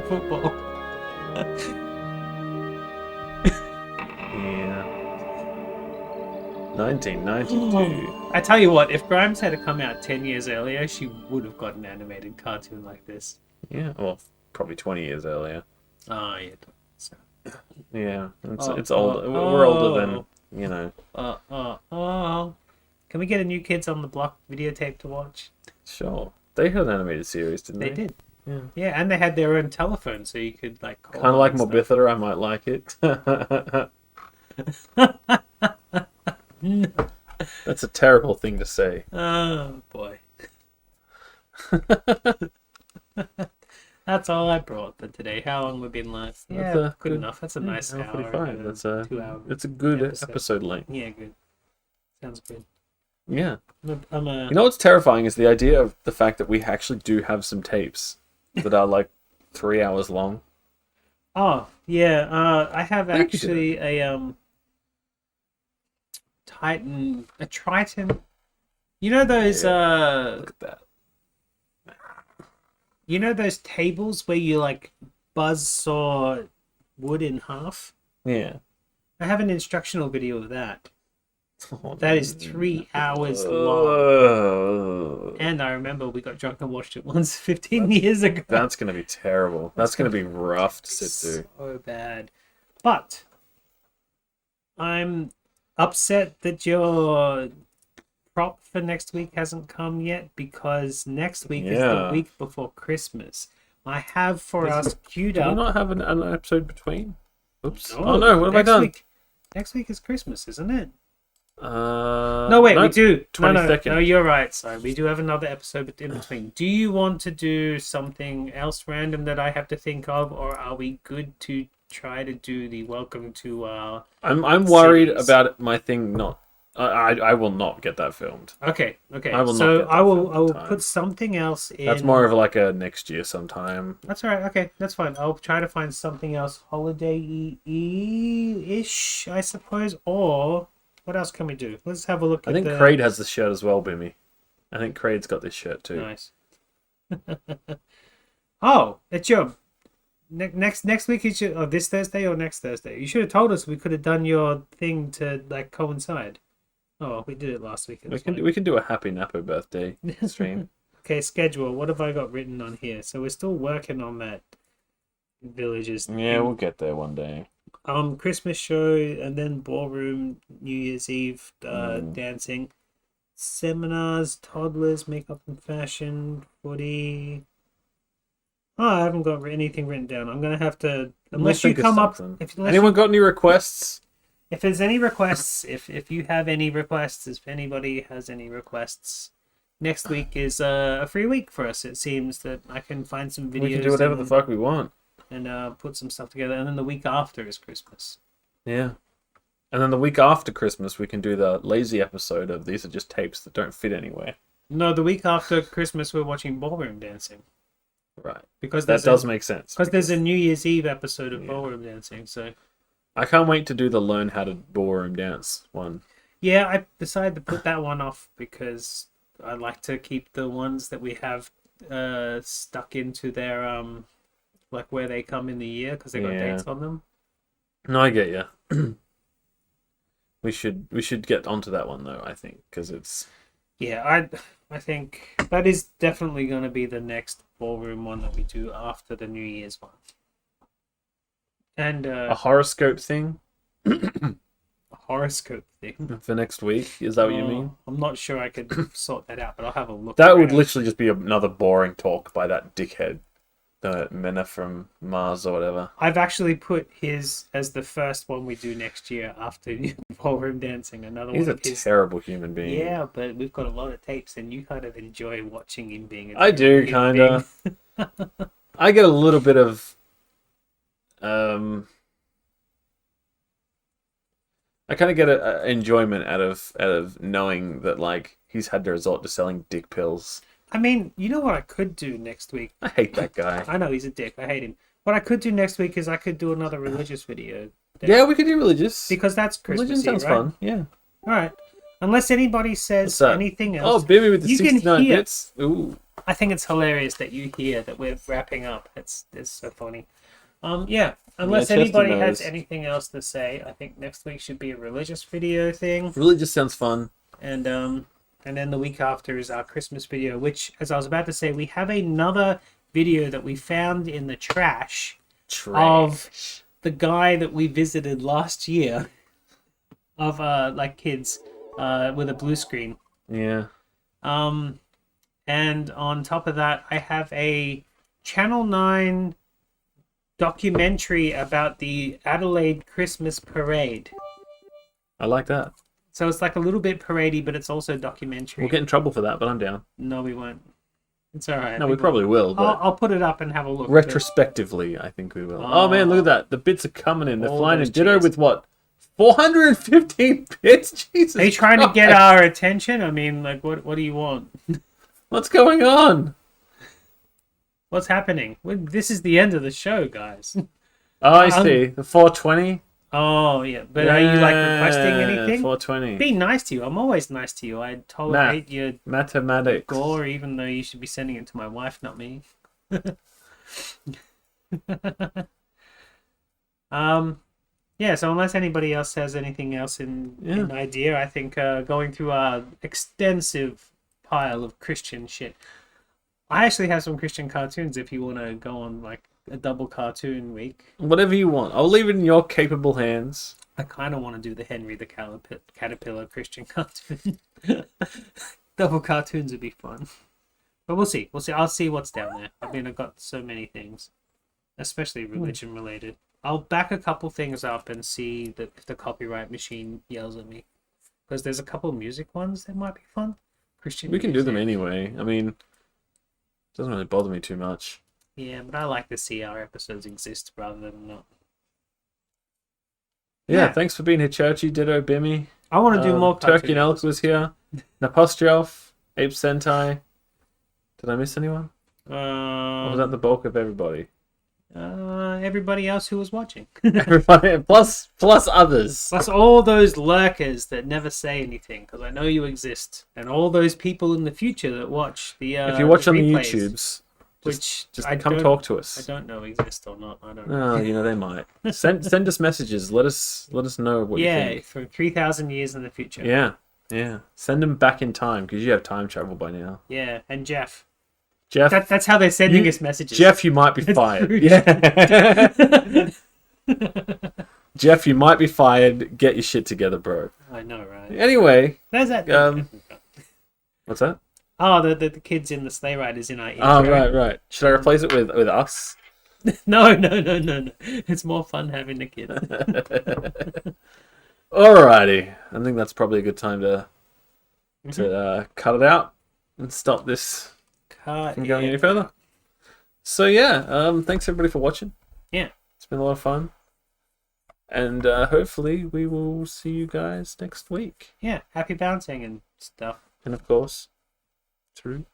football. Yeah. 1992. I tell you what, if Grimes had come out 10 years earlier, she would have got an animated cartoon like this. Yeah, well, probably 20 years earlier. Oh, yeah. So. Yeah, it's older. We're older than, Can we get a New Kids on the Block videotape to watch? Sure. They had an animated series, didn't they? They did. Yeah. Yeah, and they had their own telephone, so you could call kind of like Morbithera, I might like it. That's a terrible thing to say. Oh boy. That's all I brought for today. How long we've been live? Yeah, good enough. That's a nice hour. 45. That's a 2 hour. It's a good episode length. Yeah, good. Sounds good. Yeah. You know what's terrifying is the idea of the fact that we actually do have some tapes that are like 3 hours long. Oh yeah, I have actually a Triton. You know those look at that. You know those tables where you like buzzsaw wood in half? Yeah. I have an instructional video of that. That is 3 hours long. And I remember we got drunk and watched it once 15 years ago. That's going to be terrible. That's going to be rough to sit through. So bad. But I'm upset that your prop for next week hasn't come yet, because next week is the week before Christmas. I have for us queued up. Do we not have an episode between? Oops. Oh no, what have I done? Next week is Christmas, isn't it? No, wait, we do. 22nd. No, you're right. Sorry, we do have another episode in between. Do you want to do something else random that I have to think of, or are we good to try to do the welcome to I'm worried about my thing not. I will not get that filmed. Okay. I will so not get that I will time. put something else in. That's more of like a next year sometime. That's all right. Okay, that's fine. I'll try to find something else holiday-ish, I suppose. Or what else can we do? Let's have a look. I think Craig has the shirt as well, Bimmy. I think Craig's got this shirt too. Nice. Oh, it's your next week is your this Thursday or next Thursday? You should have told us. We could have done your thing to like coincide. Oh, we did it last week. We can do a Happy Napo birthday stream. Okay, schedule. What have I got written on here? So we're still working on that Villages. Yeah, we'll get there one day. Christmas show, and then ballroom, New Year's Eve, dancing, seminars, toddlers, makeup and fashion, footy. Oh, I haven't got anything written down. I'm gonna have to, unless you come up. Anyone got any requests? If there's any requests, if you have any requests, if anybody has any requests, next week is a free week for us. It seems that I can find some videos. We can do whatever the fuck we want. And put some stuff together. And then the week after is Christmas. Yeah. And then the week after Christmas, we can do the lazy episode of these are just tapes that don't fit anywhere. No, the week after Christmas, we're watching Ballroom Dancing. Right. Because that does make sense. Because there's a New Year's Eve episode of Ballroom Dancing, so... I can't wait to do the Learn How to Ballroom Dance one. Yeah, I decided to put that one off because I like to keep the ones that we have stuck into their, like where they come in the year, because they got dates on them. No, I get you. We should get onto that one though, I think, because it's... Yeah, I think that is definitely going to be the next ballroom one that we do after the New Year's one. And a horoscope thing? A horoscope thing? For next week? Is that what you mean? I'm not sure I could sort that out, but I'll have a look. That would literally just be another boring talk by that dickhead. The Mena from Mars or whatever. I've actually put his as the first one we do next year after Ballroom Dancing. Another He's one a of his... terrible human being. Yeah, but we've got a lot of tapes, and you kind of enjoy watching him being a I do, kind of. I get a little bit of... I kind of get an enjoyment out of knowing that, like, he's had to resort to selling dick pills. I mean, you know what I could do next week? I hate that guy. I know, he's a dick. I hate him. What I could do next week is I could do another religious video. Yeah, we could do religious. Because that's Christmas. Religion sounds fun, yeah. Alright. Unless anybody says anything else. Oh, Bimmy with the you 69 can hear, bits. Ooh. I think it's hilarious that you hear that we're wrapping up. It's so funny. Yeah. Unless anybody has anything else to say, I think next week should be a religious video thing. Religious sounds fun. And then the week after is our Christmas video, which, as I was about to say, we have another video that we found in the trash. Of the guy that we visited last year of like kids with a blue screen. Yeah. And on top of that, I have a Channel 9 documentary about the Adelaide Christmas Parade. I like that. So it's like a little bit paradey, but it's also documentary. We'll get in trouble for that, but I'm down. No, we won't. It's all right. No, we probably will. But I'll put it up and have a look. Retrospectively, I think we will. Oh man, look at that. The bits are coming in. They're flying in. Ditto cheers. with what? 415 bits? Jesus Are you trying to get our attention? I mean, like, what do you want? What's going on? What's happening? This is the end of the show, guys. Oh, I see. The 420? Oh, yeah. But are you, like, requesting anything? 420. Be nice to you. I'm always nice to you. I tolerate your mathematics gore, even though you should be sending it to my wife, not me. Yeah, so unless anybody else has anything else in idea, I think going through our extensive pile of Christian shit. I actually have some Christian cartoons if you want to go on like a double cartoon week. Whatever you want. I'll leave it in your capable hands. I kind of want to do the Henry the Caterpillar Christian cartoon. Double cartoons would be fun. But we'll see. I'll see what's down there. I mean, I've got so many things, especially religion related. I'll back a couple things up and see that if the copyright machine yells at me. Because there's a couple music ones that might be fun. Christian We can do music. them anyway. I mean, it doesn't really bother me too much. Yeah, but I like to see our episodes exist rather than not. Yeah, thanks for being here, Churchy, Ditto, Bimmy. I want to do more Turkey and Elk was here. Napostrophe, Ape Sentai. Did I miss anyone? Or was that the bulk of everybody? Everybody else who was watching. Everybody, plus others. Plus all those lurkers that never say anything, because I know you exist. And all those people in the future that watch the if you watch on the replays, YouTubes, which just I come don't- talk to us. I don't know exist or not. I don't know. Oh, you know they might. Send us messages. Let us know what you think. For 3,000 years in the future. Yeah. Send them back in time because you have time travel by now. Yeah, and Jeff. Jeff, That's how they're sending us messages. Jeff, you might be It's fired. rude. Yeah. Jeff, you might be fired. Get your shit together, bro. I know, right? Anyway, There's that. what's that? Oh, the kids in the sleigh ride is in our intro. Oh, right. Should I replace it with us? No. It's more fun having the kids. Alrighty. I think that's probably a good time to cut it out and stop this from going any further. So yeah, thanks everybody for watching. Yeah. It's been a lot of fun. And hopefully we will see you guys next week. Yeah, happy bouncing and stuff. And of course, through